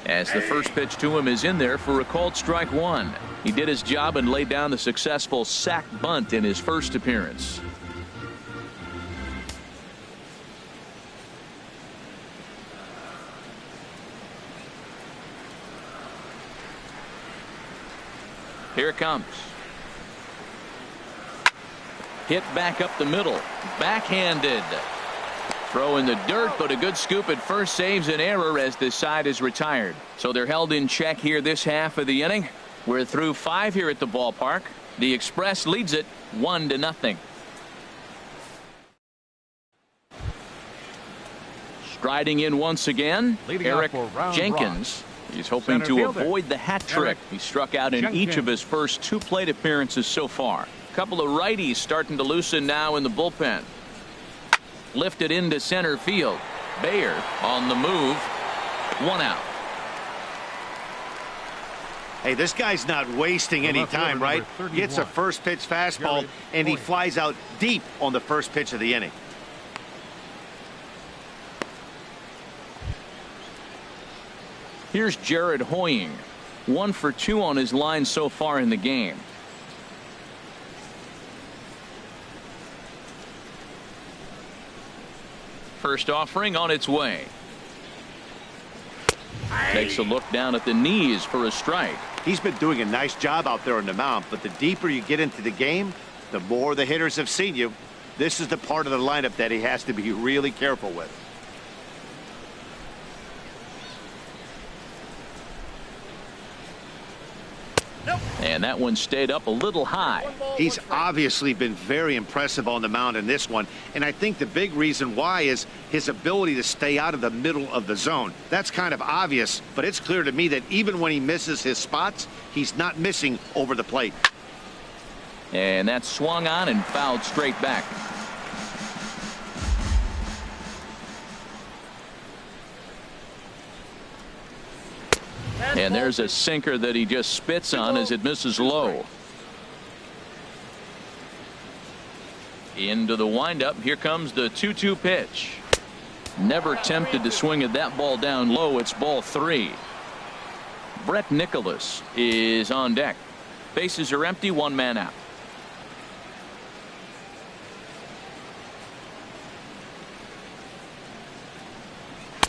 As the first pitch to him is in there for a called strike 1. He did his job and laid down the successful sac bunt in his first appearance. Here it comes. Hit back up the middle. Backhanded. Throw in the dirt, but a good scoop at first saves an error as this side is retired. So they're held in check here this half of the inning. We're through 5 here at the ballpark. The Express leads it 1-0. Striding in once again, Leading Eric off for round Jenkins. He's hoping Center to fielder, avoid the hat trick. Eric He struck out in each of his first 2 plate appearances so far. A couple of righties starting to loosen now in the bullpen. Lifted into center field. Bayer on the move. 1 out. Hey, this guy's not wasting any time, right? Gets a first pitch fastball, and he flies out deep on the first pitch of the inning. Here's Jared Hoying. 1 for 2 on his line so far in the game. First offering on its way. Takes a look down at the knees for a strike. He's been doing a nice job out there on the mound, but the deeper you get into the game, the more the hitters have seen you. This is the part of the lineup that he has to be really careful with. And that one stayed up a little high. He's obviously been very impressive on the mound in this one, and I think the big reason why is his ability to stay out of the middle of the zone. That's kind of obvious, but it's clear to me that even when he misses his spots, he's not missing over the plate. And that swung on and fouled straight back. And there's a sinker that he just spits on as it misses low. Into the windup. Here comes the 2-2 pitch. Never tempted to swing at that ball down low. It's ball 3. Brett Nicholas is on deck. Bases are empty. One man out.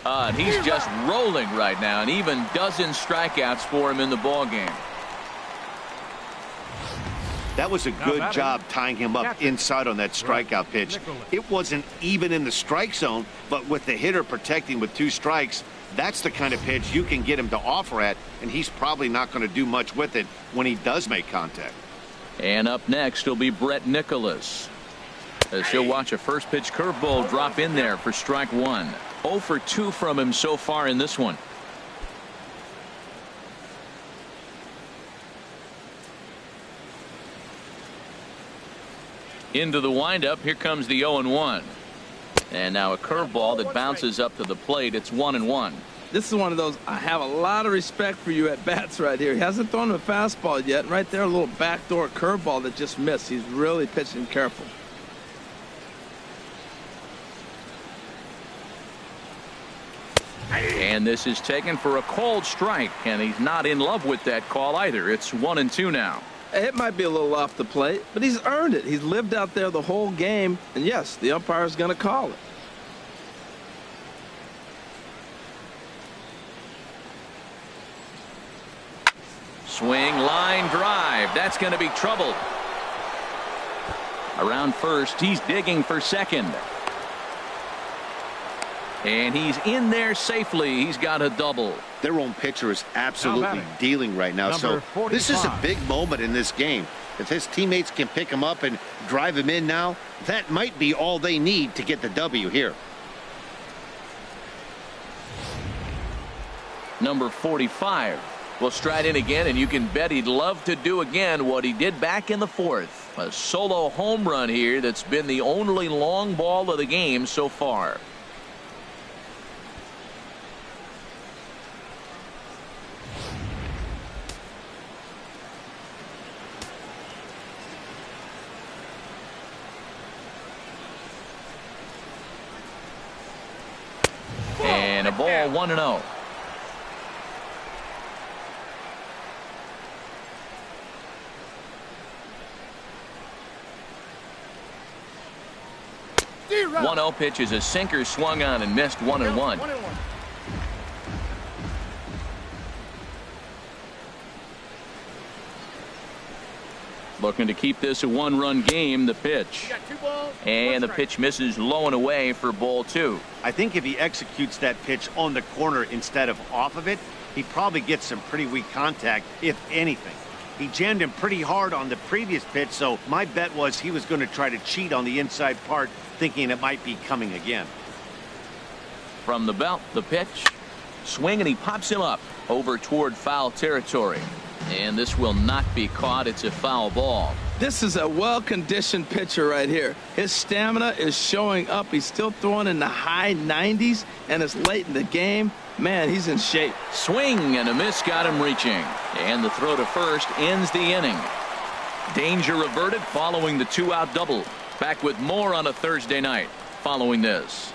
And he's just rolling right now, and even dozen strikeouts for him in the ball game. That was a good job tying him up inside on that strikeout pitch. It wasn't even in the strike zone, but with the hitter protecting with 2 strikes, that's the kind of pitch you can get him to offer at, and he's probably not going to do much with it when he does make contact. And up next will be Brett Nicholas, as he'll watch a first pitch curveball drop in there for strike 1. 0 for 2 from him so far in this one. Into the windup. Here comes the 0-1. And now a curveball that bounces up to the plate. It's 1-1. This is one of those, I have a lot of respect for you at bats right here. He hasn't thrown a fastball yet. Right there, a little backdoor curveball that just missed. He's really pitching careful. And this is taken for a called strike, and he's not in love with that call either. It's 1-2 now. It might be a little off the plate, but he's earned it. He's lived out there the whole game, and yes, the umpire is going to call it. Swing, line drive. That's going to be trouble. Around first, he's digging for second. And he's in there safely. He's got a double. Their own pitcher is absolutely dealing right now. So this is a big moment in this game. If his teammates can pick him up and drive him in now, that might be all they need to get the W here. Number 45 will stride in again, and you can bet he'd love to do again what he did back in the 4th. A solo home run here that's been the only long ball of the game so far. And a ball, 1-0. Zero. 1-0 pitch is a sinker, swung on and missed. 1-1. Looking to keep this a one-run game. The pitch. And the pitch misses low and away for ball 2. I think if he executes that pitch on the corner instead of off of it, he probably gets some pretty weak contact, if anything. He jammed him pretty hard on the previous pitch, so my bet was he was going to try to cheat on the inside part, thinking it might be coming again. From the belt, the pitch. Swing, and he pops him up over toward foul territory. And this will not be caught. It's a foul ball. This is a well-conditioned pitcher right here. His stamina is showing up. He's still throwing in the high 90s, and it's late in the game. Man, he's in shape. Swing and a miss got him reaching. And the throw to first ends the inning. Danger averted following the 2-out double. Back with more on a Thursday night following this.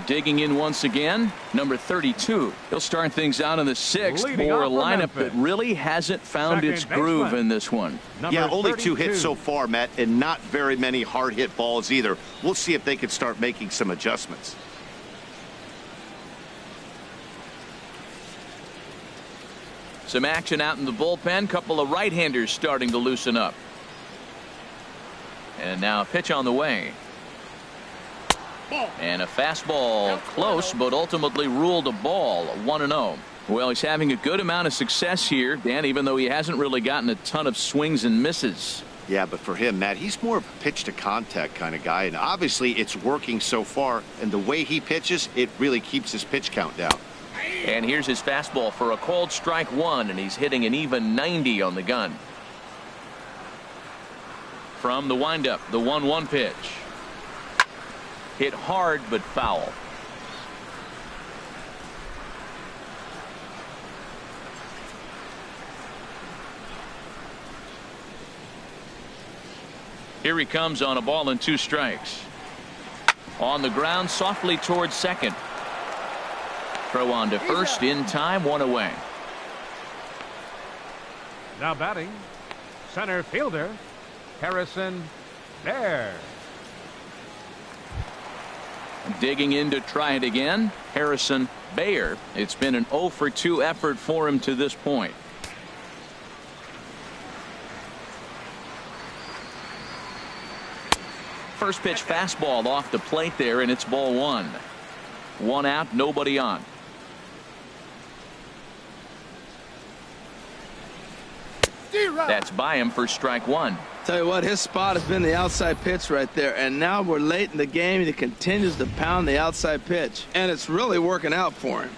Digging in once again, number 32. He'll start things out in the sixth for Leading a off for lineup Memphis. that really hasn't found Second its groove baseman. in this one. Number Yeah, only 2 32. hits so far, Matt, and not very many hard hit balls either. We'll see if they can start making some adjustments. Some action out in the bullpen. Couple of right-handers starting to loosen up. And now a pitch on the way. And a fastball close, but ultimately ruled a ball. 1-0. Well, he's having a good amount of success here, Dan, even though he hasn't really gotten a ton of swings and misses. Yeah, but for him, Matt, he's more of a pitch to contact kind of guy, and obviously it's working so far, and the way he pitches, it really keeps his pitch count down. And here's his fastball for a called strike one, and he's hitting an even 90 on the gun. From the windup, the 1-1 pitch. Hit hard but foul. Here he comes on a ball and 2 strikes. On the ground softly towards second. Throw on to first in time, 1 away. Now batting, center fielder, Harrison Baer. Digging in to try it again, Harrison Baer. It's been an 0 for 2 effort for him to this point. First pitch fastball off the plate there, and it's ball 1. 1 out, nobody on. That's by him for strike 1. Tell you what, his spot has been the outside pitch right there, and now we're late in the game and he continues to pound the outside pitch, and it's really working out for him.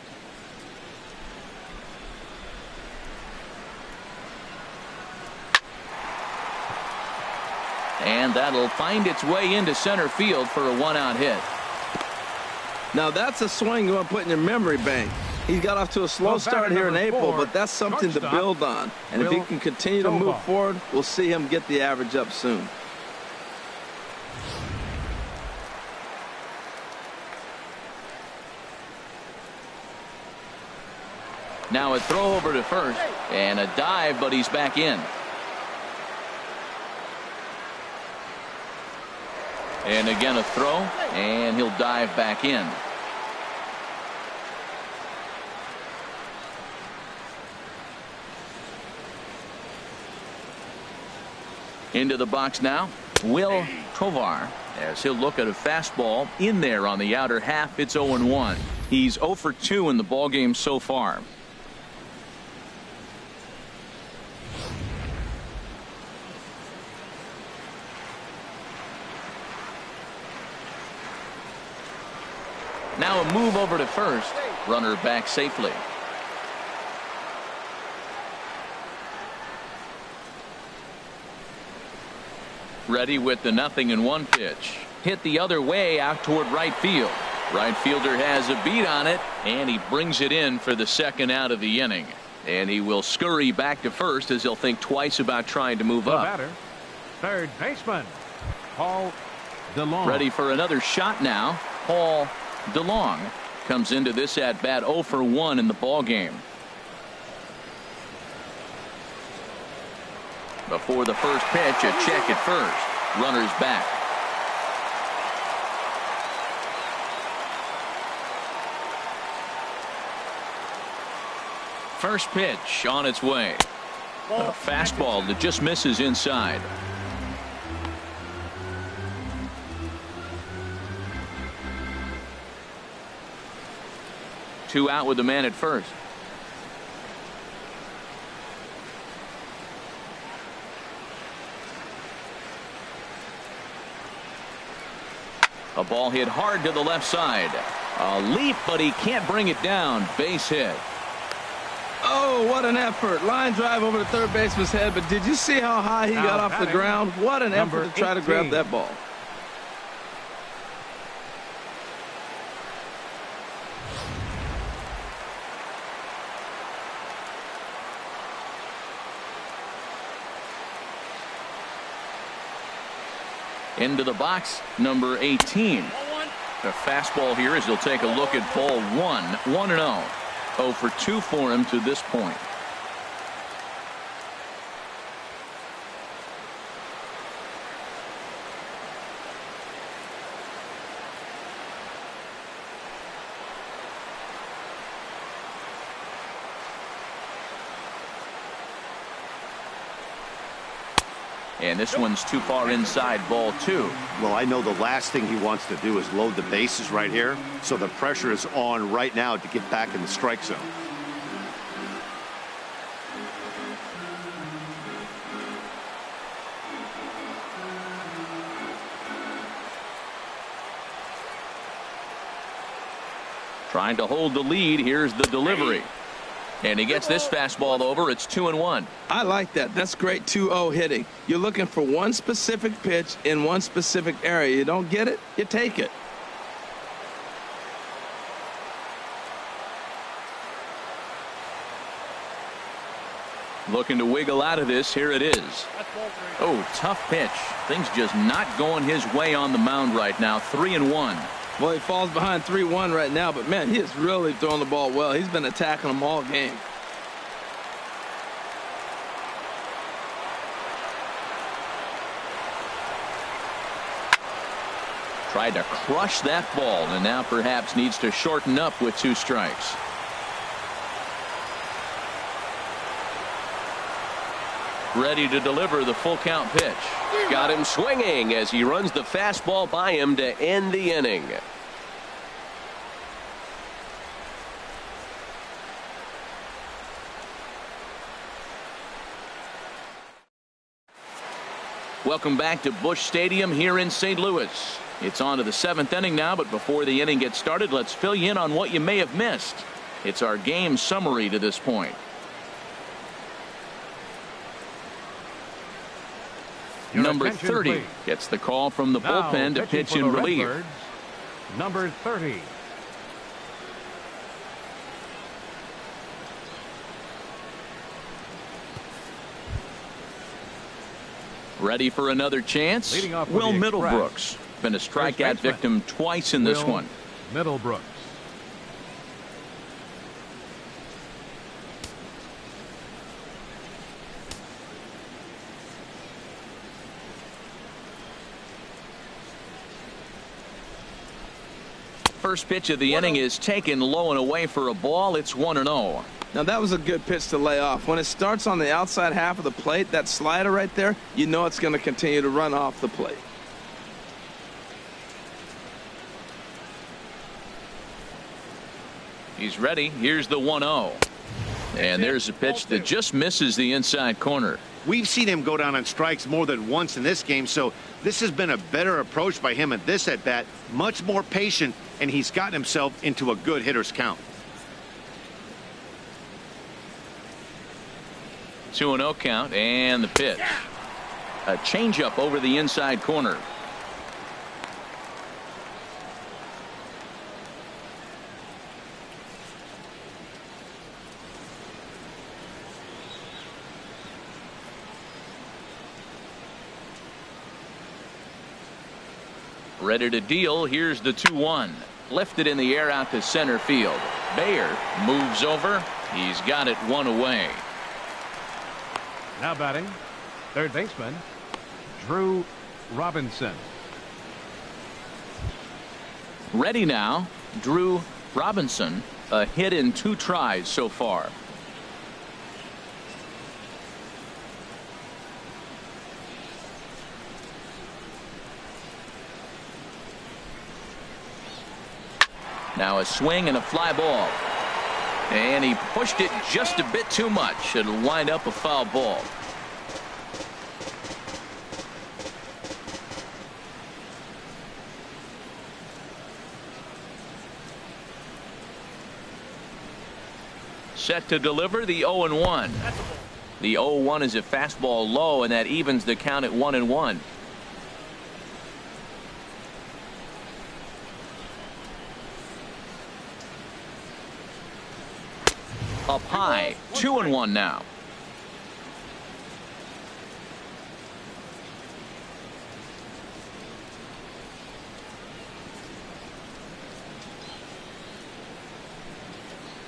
And that'll find its way into center field for a 1-out hit. Now that's a swing you want to put in your memory bank. He got off to a slow start here in April, but that's something to build on. And if he can continue to move forward, we'll see him get the average up soon. Now a throw over to first and a dive, but he's back in. And again a throw, and he'll dive back in. Into the box now, Will Tovar, as he'll look at a fastball in there on the outer half. It's 0-1. He's 0 for 2 in the ballgame so far. Now a move over to first. Runner back safely. Ready with the 0-1 pitch. Hit the other way out toward right field. Right fielder has a beat on it, and he brings it in for the 2nd out of the inning. And he will scurry back to first as he'll think twice about trying to move up. Batter, third baseman, Paul DeLong. Ready for another shot now. Paul DeLong comes into this at bat 0 for 1 in the ball game. Before the first pitch, a check at first. Runners back. First pitch on its way. A fastball that just misses inside. Two out with the man at first. A ball hit hard to the left side. A leap, but he can't bring it down. Base hit. Oh, what an effort. Line drive over the third baseman's head, but did you see how high he got off the ground? What an effort to try to grab that ball. Into the box, number 18. The fastball here as he'll take a look at ball one. 1-0. 0 for 2 for him to this point. And this one's too far inside, ball 2. Well, I know the last thing he wants to do is load the bases right here, so the pressure is on right now to get back in the strike zone. Trying to hold the lead. Here's the delivery. And he gets this fastball over. It's 2-1. I like that. That's great 2-0 hitting. You're looking for one specific pitch in one specific area. You don't get it, you take it. Looking to wiggle out of this. Here it is. Oh, tough pitch. Things just not going his way on the mound right now. 3-1. Well, he falls behind 3-1 right now, but man, he is really throwing the ball well. He's been attacking them all game. Tried to crush that ball and now perhaps needs to shorten up with 2 strikes. Ready to deliver the full count pitch. Got him swinging as he runs the fastball by him to end the inning. Welcome back to Busch Stadium here in St. Louis. It's on to the 7th inning now, but before the inning gets started, let's fill you in on what you may have missed. It's our game summary to this point. Your Number attention, 30 please. gets the call from the Now, bullpen to pitching pitch for in the relief. Redbirds, number 30. Ready for another chance? Leading off Will with the Middlebrooks. Been a strikeout baseman. victim twice in this Will one. Middlebrooks. First pitch of the inning is taken low and away for a ball. It's 1-0. Now, that was a good pitch to lay off. When it starts on the outside half of the plate, that slider right there, you know it's going to continue to run off the plate. He's ready. Here's the 1-0. And there's a pitch that just misses the inside corner. We've seen him go down on strikes more than once in this game, so this has been a better approach by him at this at-bat. Much more patient, and he's gotten himself into a good hitter's count. 2-0 count, and the pitch. A changeup over the inside corner. Ready to deal. Here's the 2-1. Lifted in the air out to center field. Bayer moves over. He's got it one away. Now batting, third baseman, Drew Robinson. Ready now, Drew Robinson. A hit in 2 tries so far. Now a swing and a fly ball. And he pushed it just a bit too much. It'll wind up a foul ball. Set to deliver the 0-1. The 0-1 is a fastball low, and that evens the count at 1-1. Up high, 2-1 now.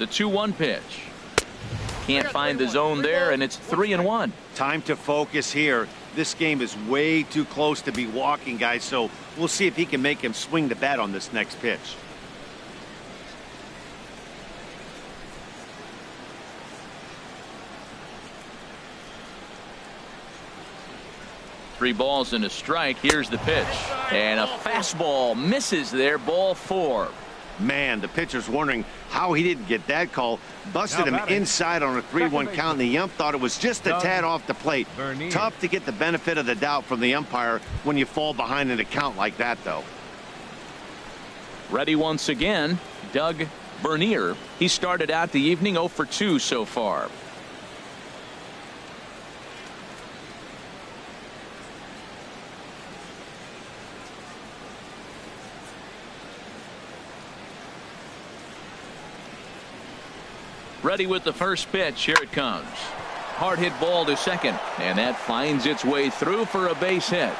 The 2-1 pitch. Can't find the zone there, and it's 3-1. Time to focus here. This game is way too close to be walking, guys, so we'll see if he can make him swing the bat on this next pitch. Three balls and a strike. Here's the pitch. And a fastball misses there. Ball 4. Man, the pitcher's wondering how he didn't get that call. Busted him inside on a 3-1 count, and the ump thought it was just a tad off the plate. Tough to get the benefit of the doubt from the umpire when you fall behind in a count like that, though. Ready once again, Doug Bernier. He started out the evening 0 for 2 so far. Ready with the first pitch. Here it comes. Hard hit ball to second, and that finds its way through for a base hit.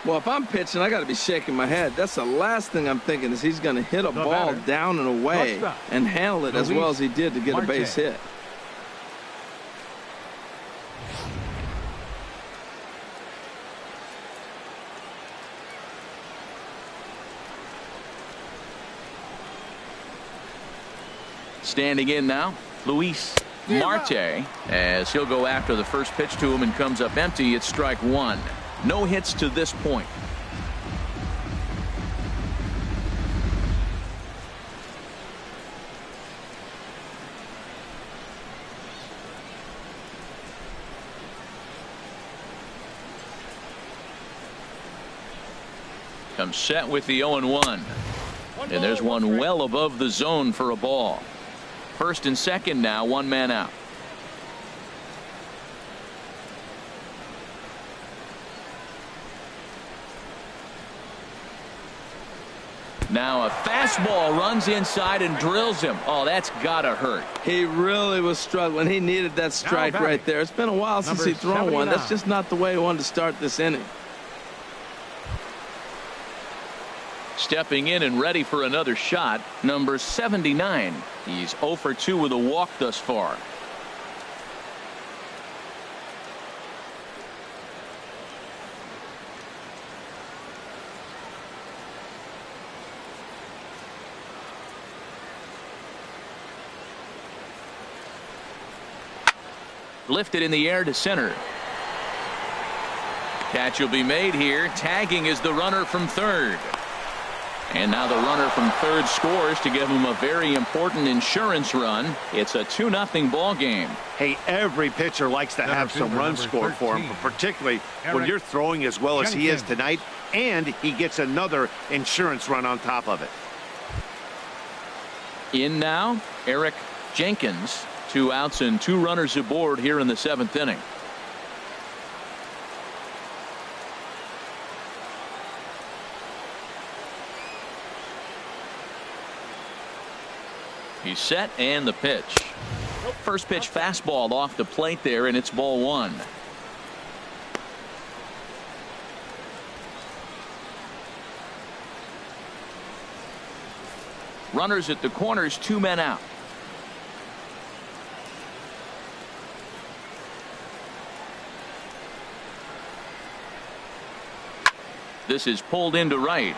Well, if I'm pitching, I got to be shaking my head. That's the last thing I'm thinking is he's going to hit a ball down and away and handle it as well as he did to get a base hit. Standing in now, Luis Marte, as he'll go after the first pitch to him and comes up empty. It's strike 1. No hits to this point. Comes set with the 0-1. And there's one well above the zone for a ball. First and second now, one man out. Now a fastball runs inside and drills him. Oh, that's gotta hurt. He really was struggling. He needed that strike right there. It's been a while since he's thrown one. That's just not the way he wanted to start this inning. Stepping in and ready for another shot, number 79. He's 0 for 2 with a walk thus far. Lifted in the air to center. Catch will be made here. Tagging is the runner from third. And now the runner from third scores to give him a very important insurance run. It's a 2-0 ball game. Hey, every pitcher likes to have some runs scored for him, particularly when you're throwing as well as he is tonight, and he gets another insurance run on top of it. In now, Eric Jenkins. 2 outs and 2 runners aboard here in the 7th inning. He's set and the pitch. First pitch fastball off the plate there, and it's ball 1. Runners at the corners, 2 men out. This is pulled into right.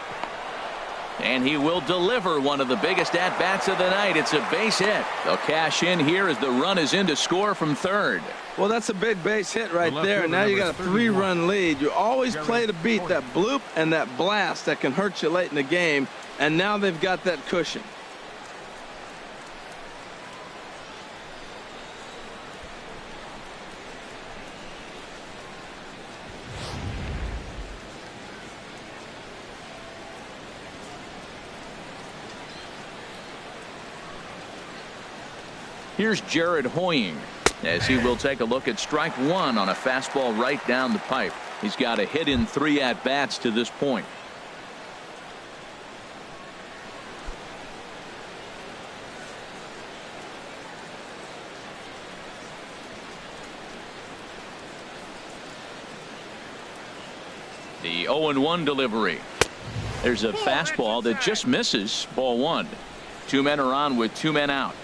And he will deliver one of the biggest at-bats of the night. It's a base hit. They'll cash in here as the run is in to score from third. Well, that's a big base hit right there. And now you got a 3-run lead. You always play to beat that bloop and that blast that can hurt you late in the game. And now they've got that cushion. Here's Jared Hoying as he will take a look at strike 1 on a fastball right down the pipe. He's got a hit in 3 at-bats to this point. The 0-1 delivery. There's a fastball that just misses. Ball 1. Two men are on with two men out.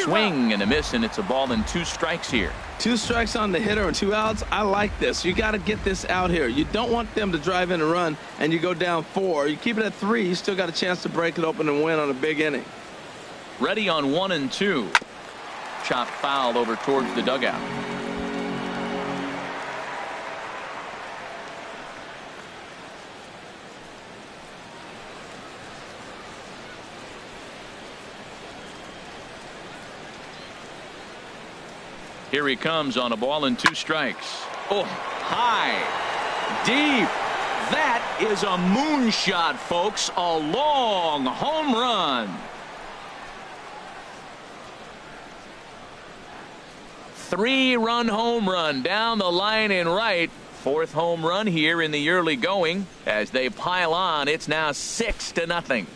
Swing and a miss, and it's a ball and 2 strikes here. 2 strikes on the hitter and 2 outs. I like this. You got to get this out here. You don't want them to drive in a run and you go down 4. You keep it at 3. You still got a chance to break it open and win on a big inning. Ready on 1 and 2. Chop foul over towards the dugout. Here he comes on a ball and 2 strikes. Oh, high, deep. That is a moonshot, folks. A long home run. 3-run home run down the line in right. 4th home run here in the early going. As they pile on, it's now 6-0.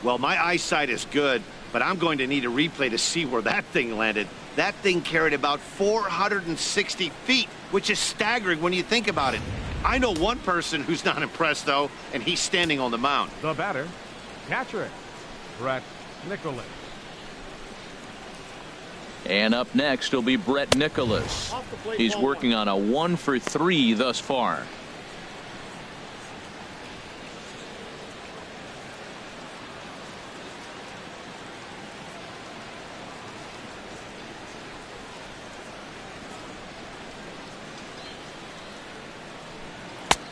Well, my eyesight is good, but I'm going to need a replay to see where that thing landed. That thing carried about 460 feet, which is staggering when you think about it. I know one person who's not impressed, though, and he's standing on the mound. The batter, catcher, Brett Nicholas. And up next will be Brett Nicholas. He's working on a 1 for 3 thus far.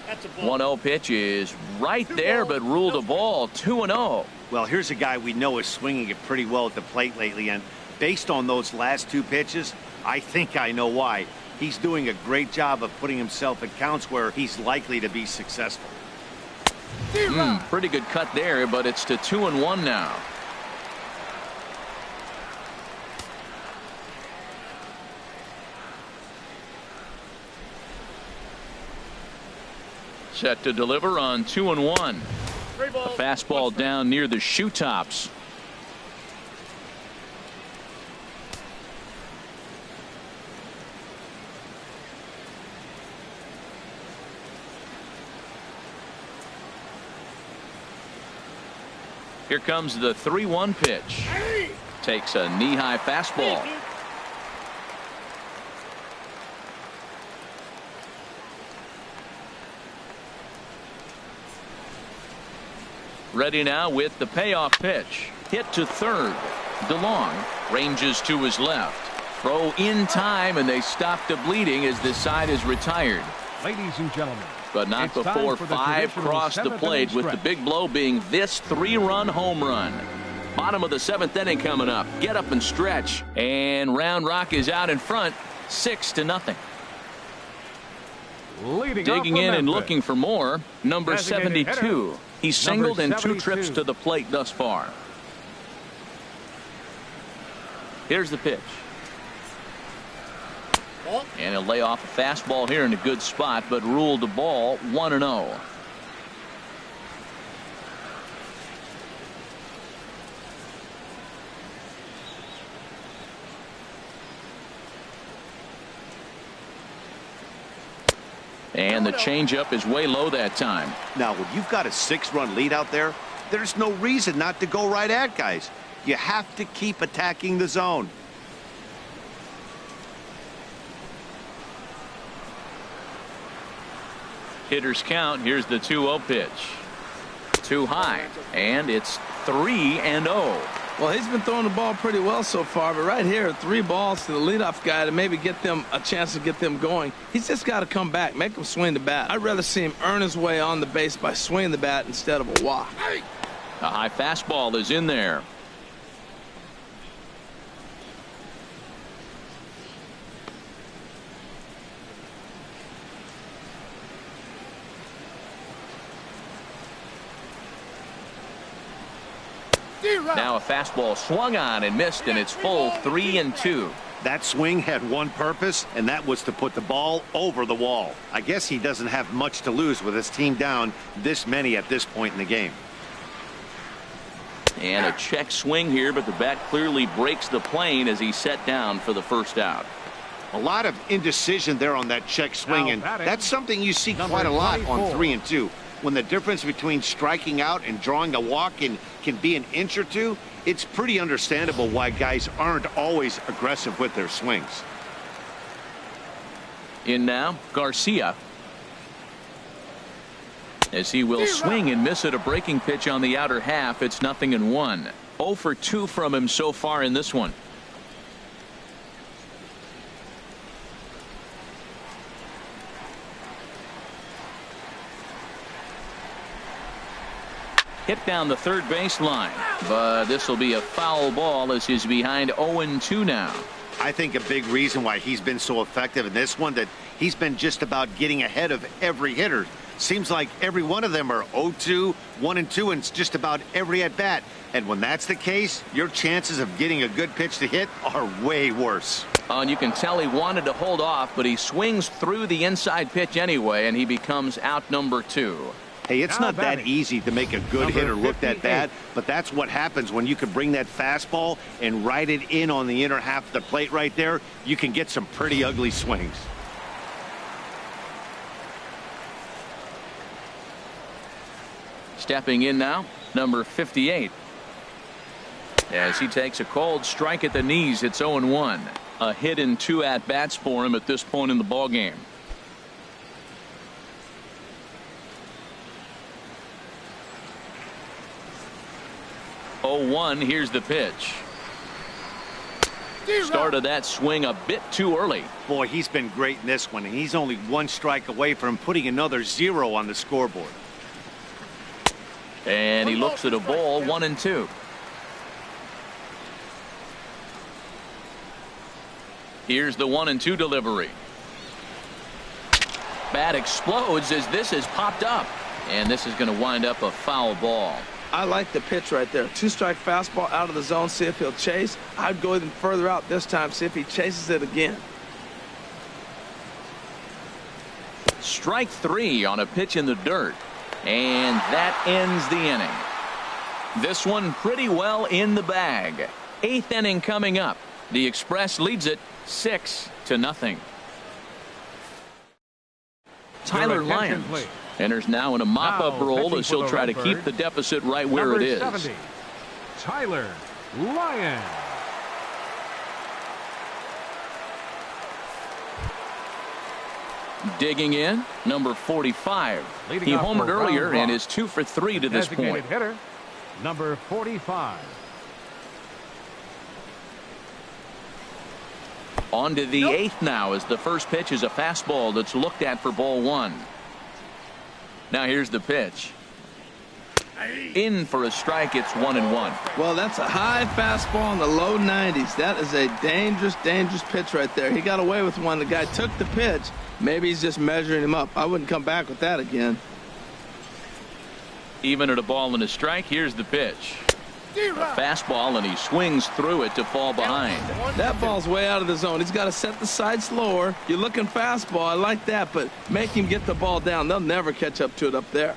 That's a 1-0 pitch is right there, but ruled a ball. 2-0. Well, here's a guy we know is swinging it pretty well at the plate lately, and based on those last 2 pitches, I think I know why. He's doing a great job of putting himself at counts where he's likely to be successful. Pretty good cut there, but it's to 2-1 now. Set to deliver on 2-1. A fastball down near the shoe tops. Here comes the 3-1 pitch. Takes a knee-high fastball. Ready now with the payoff pitch. Hit to third. DeLong ranges to his left. Throw in time, and they stop the bleeding as this side is retired. Ladies and gentlemen, But not it's before time for the 5 traditional crossed the 7th plate, inning with the stretch. big blow being this 3-run home run. Bottom of the 7th inning coming up. Get up and stretch. And Round Rock is out in front, 6-0. Leading Digging off for in and Memphis. looking for more, number Designated 72. hitter, He's singled in number 2 trips 72. to the plate thus far. Here's the pitch. And he'll lay off a fastball here in a good spot, but ruled the ball 1-0. And the changeup is way low that time. Now, when you've got a 6-run lead out there, there's no reason not to go right at guys. You have to keep attacking the zone. Hitters count. Here's the 2-0 pitch. Too high, and it's 3-0. Well, he's been throwing the ball pretty well so far, but right here, 3 balls to the leadoff guy to maybe get them a chance to get them going. He's just got to come back, make him swing the bat. I'd rather see him earn his way on the base by swinging the bat instead of a walk. A high fastball is in there. Now a fastball swung on and missed, and it's full 3-2. That swing had one purpose, and that was to put the ball over the wall. I guess he doesn't have much to lose with his team down this many at this point in the game. And a check swing here, but the bat clearly breaks the plane as he's set down for the first out. A lot of indecision there on that check swing, and that's something you see quite a lot on 3 and 2. When the difference between striking out and drawing a walk can be an inch or two, it's pretty understandable why guys aren't always aggressive with their swings. In now, Garcia. As he will swing and miss at a breaking pitch on the outer half. It's 0-1. 0 for 2 from him so far in this one. Hit down the third base line, but this will be a foul ball as he's behind 0-2 now. I think a big reason why he's been so effective in this one, that he's been just about getting ahead of every hitter. Seems like every one of them are 0-2, 1-2, and it's just about every at bat. And when that's the case, your chances of getting a good pitch to hit are way worse. And you can tell he wanted to hold off, but he swings through the inside pitch anyway, and he becomes out number 2. Hey, it's not that easy to make a good hitter look that bad, but that's what happens when you can bring that fastball and ride it in on the inner half of the plate right there. You can get some pretty ugly swings. Stepping in now, number 58. As he takes a cold strike at the knees, it's 0-1. A hit in 2 at-bats for him at this point in the ballgame. Here's the pitch. Started that swing a bit too early. Boy, he's been great in this one, and he's only 1 strike away from putting another 0 on the scoreboard. And he looks at a ball, 1-2. Here's the 1-2 delivery. Bat explodes as this has popped up, and this is going to wind up a foul ball. I like the pitch right there. 2-strike fastball out of the zone. See if he'll chase. I'd go even further out this time. See if he chases it again. Strike 3 on a pitch in the dirt. And that ends the inning. This one pretty well in the bag. 8th inning coming up. The Express leads it 6-0. Tyler Lyons enters now in a mop-up role as he'll try to keep the deficit right where it is. 70, Tyler Lyons. Digging in, number 45. Leading He off homered for earlier round and one. is 2 for 3 to this Designated point. hitter, number 45. On to the 8th now as the first pitch is a fastball that's looked at for ball 1. Now here's the pitch. In for a strike. It's 1-1. Well, that's a high fastball in the low 90s. That is a dangerous, dangerous pitch right there. He got away with one. The guy took the pitch. Maybe he's just measuring him up. I wouldn't come back with that again. Even at a ball and a strike. Here's the pitch. A fastball, and he swings through it to fall behind. That ball's way out of the zone. He's got to set the side slower. You're looking fastball. I like that, but make him get the ball down. They'll never catch up to it up there.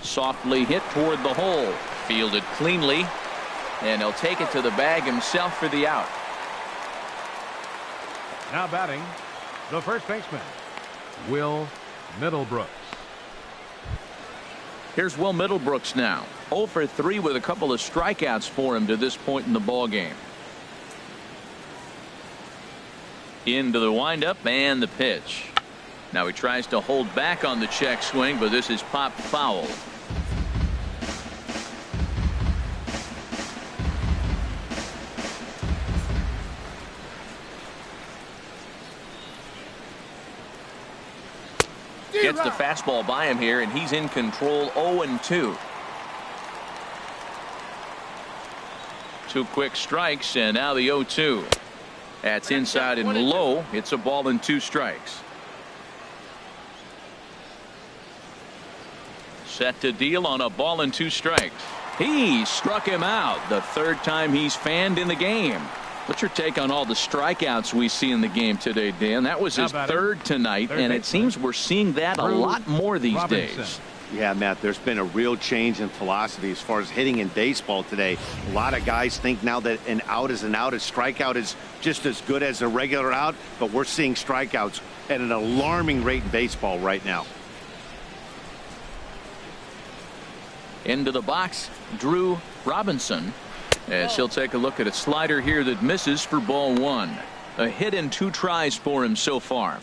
Softly hit toward the hole. Fielded cleanly. And he'll take it to the bag himself for the out. Now batting, the first baseman, Will Middlebrooks. Here's Will Middlebrooks now. 0 for 3 with a couple of strikeouts for him to this point in the ball game. Into the windup and the pitch. Now he tries to hold back on the check swing, but this is popped foul. Gets the fastball by him here, and he's in control. 0-2. 2 quick strikes, and now the 0-2. That's inside and low. It's a ball and 2 strikes. Set to deal on a ball and 2 strikes. He struck him out the 3rd time he's fanned in the game. What's your take on all the strikeouts we see in the game today, Dan? That was his third tonight, and it seems we're seeing that a lot more these days. Yeah, Matt, there's been a real change in philosophy as far as hitting in baseball today. A lot of guys think now that an out is an out, a strikeout is just as good as a regular out, but we're seeing strikeouts at an alarming rate in baseball right now. Into the box, Drew Robinson, as he'll take a look at a slider here that misses for ball one. A hit in 2 tries for him so far.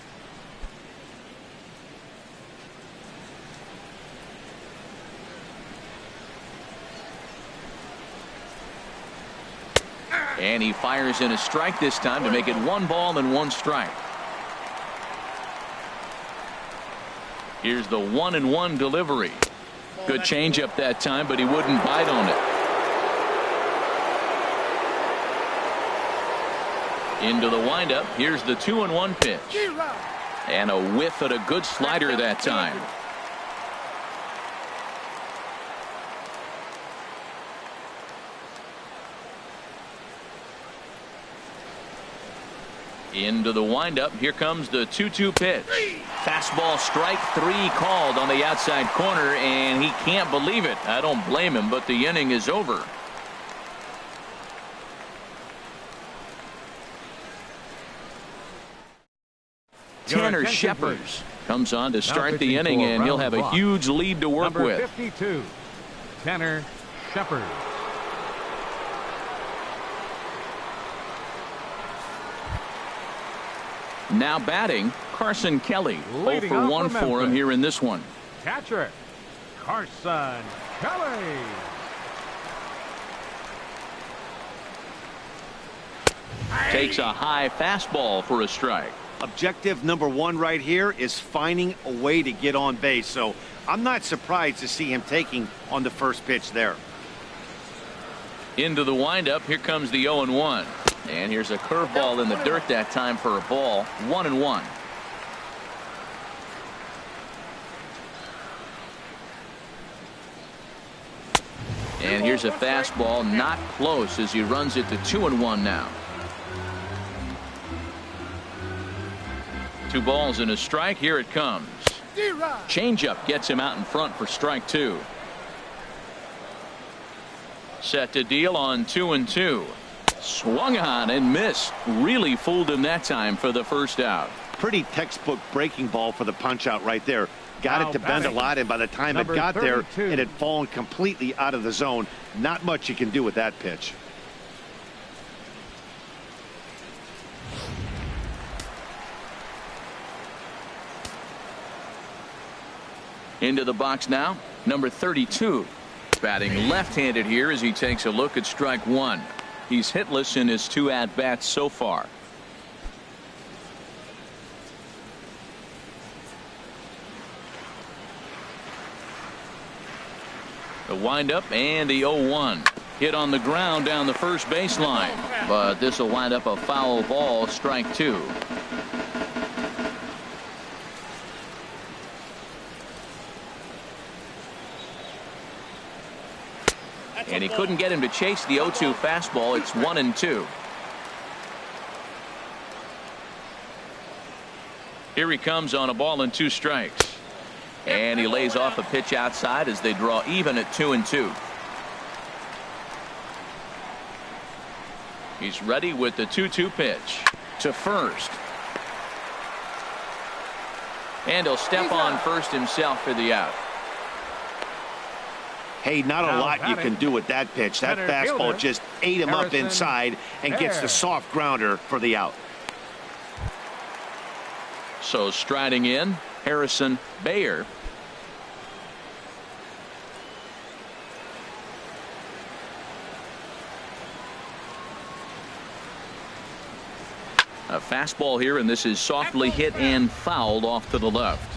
And he fires in a strike this time to make it 1 ball and 1 strike. Here's the 1-1 delivery. Good changeup that time, but he wouldn't bite on it. Into the windup. Here's the 2-1 pitch. And a whiff at a good slider that time. Into the windup. Here comes the 2-2 pitch. Fastball strike 3 called on the outside corner, and he can't believe it. I don't blame him, but the inning is over. Tanner Sheppers comes on to start the inning, and he'll have a huge lead to work with. Number 52, Tanner Sheppers. Now batting, Carson Kelly. 0 Leading for off 1 for for him here in this one. Catcher, Carson Kelly. Takes a high fastball for a strike. Objective number 1 right here is finding a way to get on base. So I'm not surprised to see him taking on the first pitch there. Into the windup. Here comes the 0-1. And here's a curveball in the dirt that time for a ball. 1-1. And here's a fastball not close as he runs it to 2-1 now. 2 balls and a strike. Here it comes. Changeup gets him out in front for strike 2. Set to deal on 2-2. Swung on and missed. Really fooled him that time for the first out. Pretty textbook breaking ball for the punch out right there. Got it to bend a lot, and by the time it got there, it had fallen completely out of the zone. Not much you can do with that pitch. Into the box now, number 32. Batting left-handed here as he takes a look at strike 1. He's hitless in his 2 at-bats so far. The windup and the 0-1. Hit on the ground down the first baseline. But this will wind up a foul ball, strike 2. And he couldn't get him to chase the 0-2 fastball. It's 1-2. Here he comes on a ball and 2 strikes. And he lays off a pitch outside as they draw even at 2-2. He's ready with the 2-2 pitch to first. And he'll step on first himself for the out. Hey, not a lot you can do with that pitch. That fastball just ate him up inside and gets the soft grounder for the out. So striding in, Harrison Bayer. A fastball here, and this is softly hit and fouled off to the left.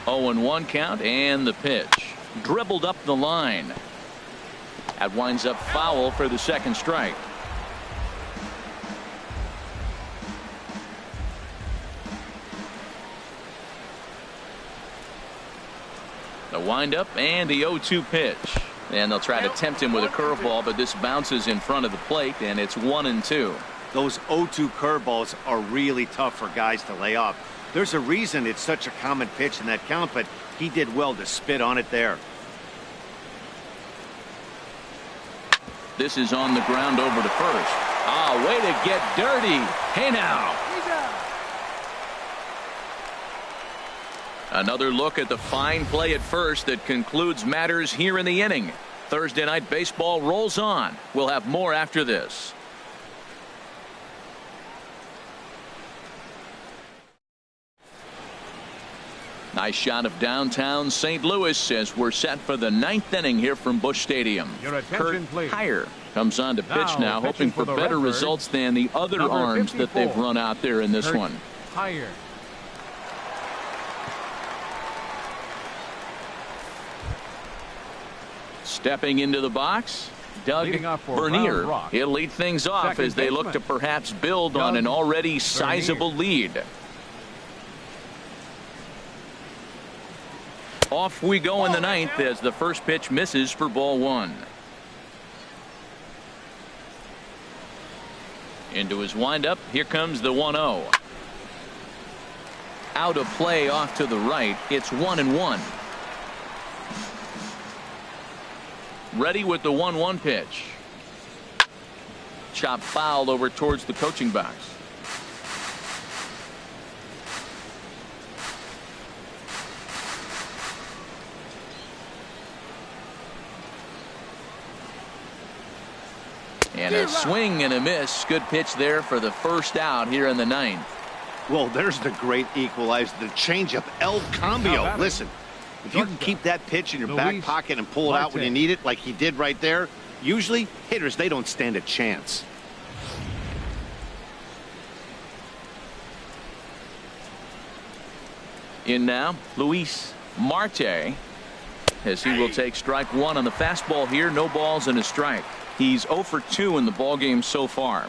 Oh, 0-1 count, and the pitch dribbled up the line. That winds up foul for the second strike. The windup and the 0-2 pitch. And they'll try to tempt him with a curveball, but this bounces in front of the plate, and it's 1-2. Those 0-2 curveballs are really tough for guys to lay off. There's a reason it's such a common pitch in that count, but he did well to spit on it there. This is on the ground over to first. Ah, way to get dirty. Hey now. Another look at the fine play at first that concludes matters here in the inning. Thursday Night Baseball rolls on. We'll have more after this. Nice shot of downtown St. Louis as we're set for the 9th inning here from Busch Stadium. Attention, Kurt Hire comes on to pitch now, hoping for better results than the other arms that they've run out there in this one. Hire. Stepping into the box, Doug Bernier. He'll lead things off as they look to perhaps build on an already sizable lead. Off we go in the 9th as the first pitch misses for ball 1. Into his windup. Here comes the 1-0. Out of play off to the right. It's 1-1. Ready with the 1-1 pitch. Chop foul over towards the coaching box. And a swing and a miss. Good pitch there for the first out here in the 9th. Well, there's the great equalizer, the changeup, El Cambio. Listen, if you can keep that pitch in your back pocket and pull it out when you need it, like he did right there, usually hitters, they don't stand a chance. In now, Luis Marte, as he will take strike 1 on the fastball here. No balls and a strike. He's 0 for 2 in the ballgame so far.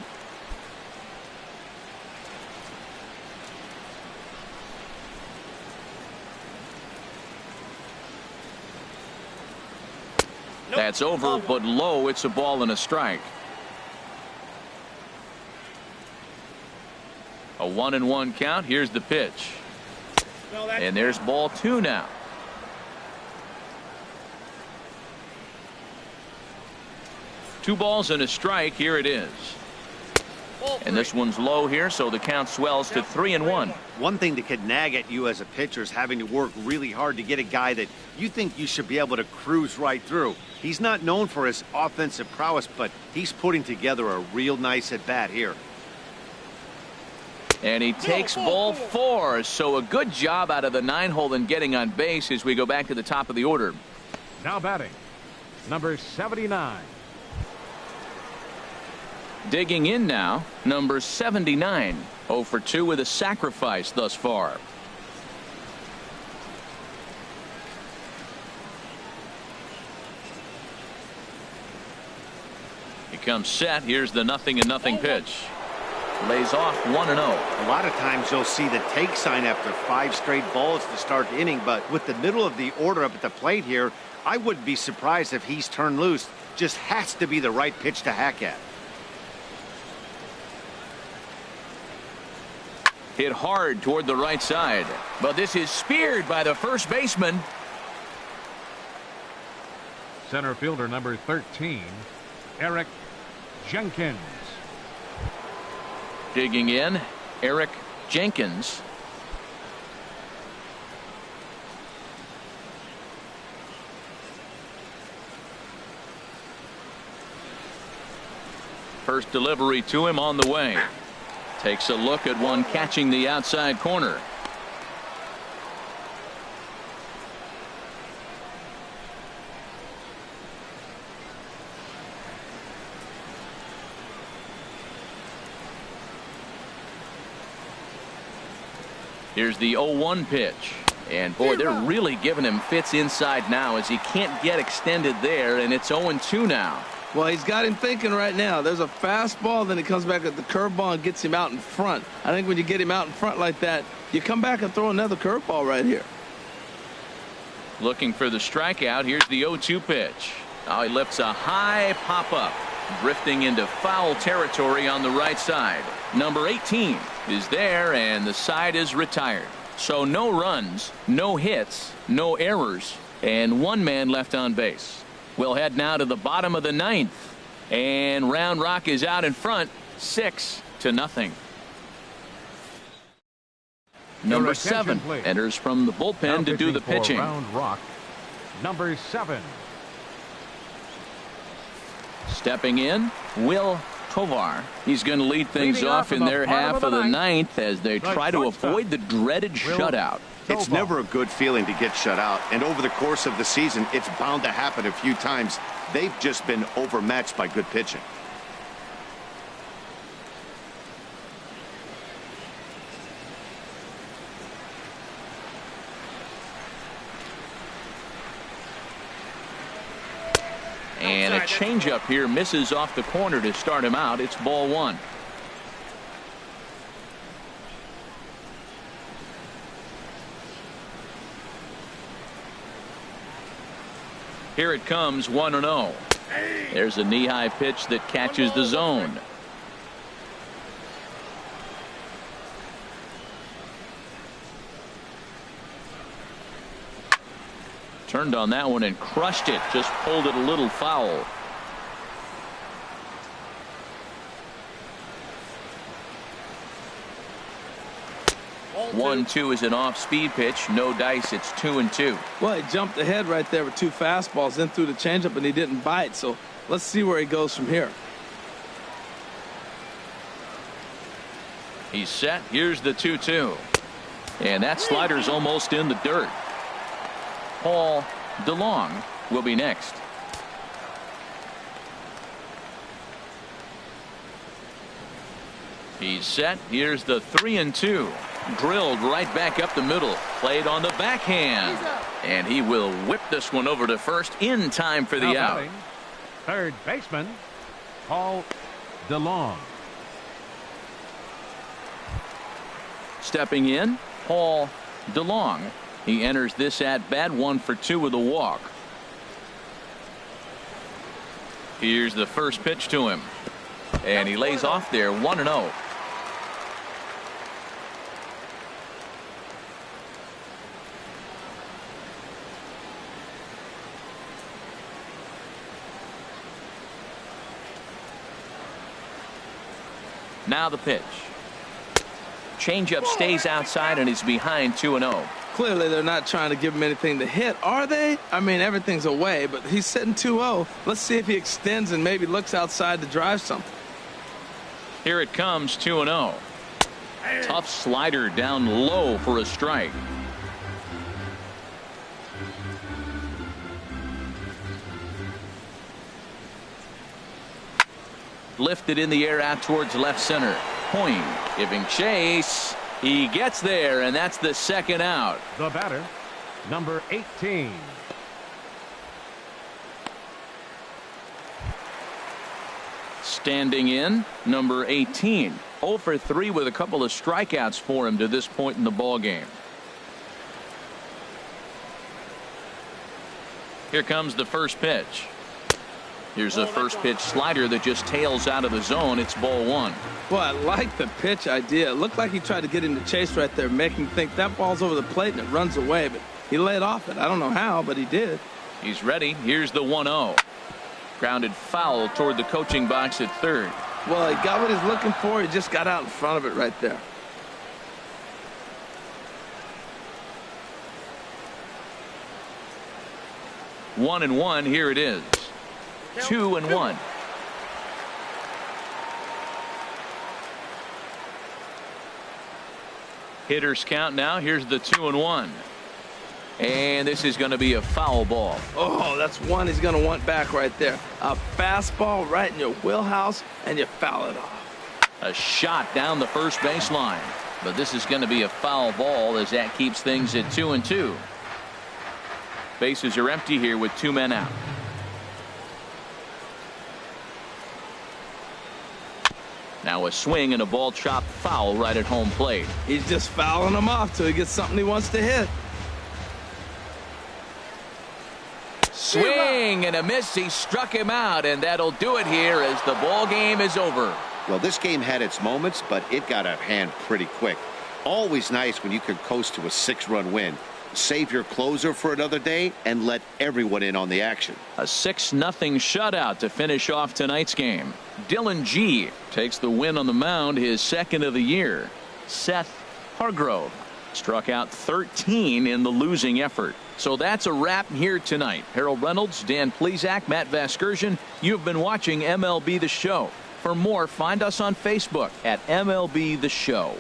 That's over, but low. It's a ball and a strike. A 1-1 count. Here's the pitch. And there's ball 2 now. Two balls and a strike. Here it is. And this one's low here, so the count swells to 3-1. One thing that could nag at you as a pitcher is having to work really hard to get a guy that you think you should be able to cruise right through. He's not known for his offensive prowess, but he's putting together a real nice at-bat here. And he takes ball 4, so a good job out of the 9-hole in getting on base as we go back to the top of the order. Now batting, number 79. Digging in now, number 79. 0 for 2 with a sacrifice thus far. Here comes Seth. Here's the 0-0 pitch. Lays off 1-0. A lot of times you'll see the take sign after 5 straight balls to start the inning, but with the middle of the order up at the plate here, I wouldn't be surprised if he's turned loose. Just has to be the right pitch to hack at. Hit hard toward the right side, but this is speared by the first baseman. Center fielder number 13, Eric Jenkins. Digging in, Eric Jenkins. First delivery to him on the way. Takes a look at one catching the outside corner. Here's the 0-1 pitch. And boy, they're really giving him fits inside now as he can't get extended there, and it's 0-2 now. Well, he's got him thinking right now. There's a fastball, then he comes back at the curveball and gets him out in front. I think when you get him out in front like that, you come back and throw another curveball right here. Looking for the strikeout. Here's the 0-2 pitch. He lifts a high pop-up, drifting into foul territory on the right side. Number 18 is there, and the side is retired. So no runs, no hits, no errors, and one man left on base. We'll head now to the bottom of the ninth, and Round Rock is out in front, 6-0. Number 7 enters from the bullpen to do the pitching. Round Rock, number 7. Stepping in, Will Tovar. He's going to lead things off in their half of the ninth as they try to avoid the dreaded shutout. It's never a good feeling to get shut out, and over the course of the season, it's bound to happen a few times. They've just been overmatched by good pitching. And a changeup here misses off the corner to start him out. It's ball 1. Here it comes, 1-0. There's a knee-high pitch that catches the zone. Turned on that one and crushed it. Just pulled it a little foul. One, 2 is an off-speed pitch. No dice. It's 2-2. Well, he jumped ahead right there with 2 fastballs, then threw the changeup, and he didn't bite. So let's see where he goes from here. He's set. Here's the 2-2. And that slider's almost in the dirt. Paul DeLong will be next. He's set. Here's the 3-2. Drilled right back up the middle. Played on the backhand. And he will whip this one over to first in time for the out. Third baseman, Paul DeLong. Stepping in, Paul DeLong. He enters this at bat 1 for 2 with a walk. Here's the first pitch to him. And he lays off there, 1-0. Now the pitch. Changeup stays outside and he's behind 2-0. Clearly, they're not trying to give him anything to hit, are they? I mean, everything's away, but he's sitting 2-0. Let's see if he extends and maybe looks outside to drive something. Here it comes, 2-0. Tough slider down low for a strike. Lifted in the air out towards left center. Point giving chase. He gets there, and that's the second out. The batter, number 18. Standing in, number 18. 0 for 3 with a couple of strikeouts for him to this point in the ball game. Here comes the first pitch. Here's a first pitch slider that just tails out of the zone. It's ball 1. Well, I like the pitch idea. It looked like he tried to get him to chase right there, make him think that ball's over the plate and it runs away, but he laid off it. I don't know how, but he did. He's ready. Here's the 1-0. Grounded foul toward the coaching box at third. Well, he got what he's looking for. He just got out in front of it right there. One and one. Here it is. 2-1. Hitters count now. Here's the 2-1. And this is going to be a foul ball. Oh, that's one he's going to want back right there. A fastball right in your wheelhouse, and you foul it off. A shot down the first baseline. But this is going to be a foul ball as that keeps things at 2-2. Bases are empty here with 2 men out. Now a swing and a ball chopped foul right at home plate. He's just fouling them off till he gets something he wants to hit. swing and a miss. He struck him out, and that'll do it here as the ball game is over. Well, this game had its moments, but it got out of hand pretty quick. Always nice when you can coast to a 6-run win. Save your closer for another day and let everyone in on the action. A 6-0 shutout to finish off tonight's game. Dylan G takes the win on the mound, his second of the year. Seth Hargrove struck out 13 in the losing effort. So that's a wrap here tonight. Harold Reynolds, Dan Plesac, Matt Vasgersian. You've been watching MLB The Show. For more, find us on Facebook at MLB The Show.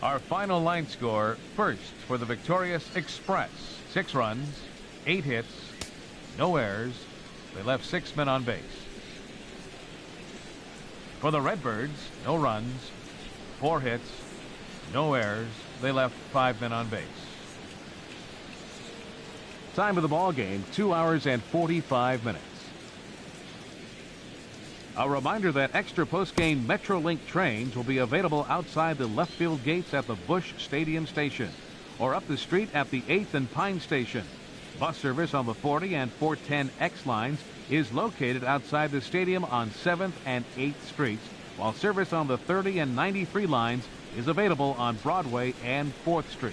Our final line score: first for the victorious Express, 6 runs, 8 hits, no errors. They left 6 men on base. For the Redbirds, no runs, 4 hits, no errors. They left 5 men on base. Time of the ball game, 2 hours and 45 minutes. A reminder that extra postgame Metrolink trains will be available outside the left field gates at the Busch Stadium station or up the street at the 8th and Pine station. Bus service on the 40 and 410X lines is located outside the stadium on 7th and 8th streets, while service on the 30 and 93 lines is available on Broadway and 4th Street.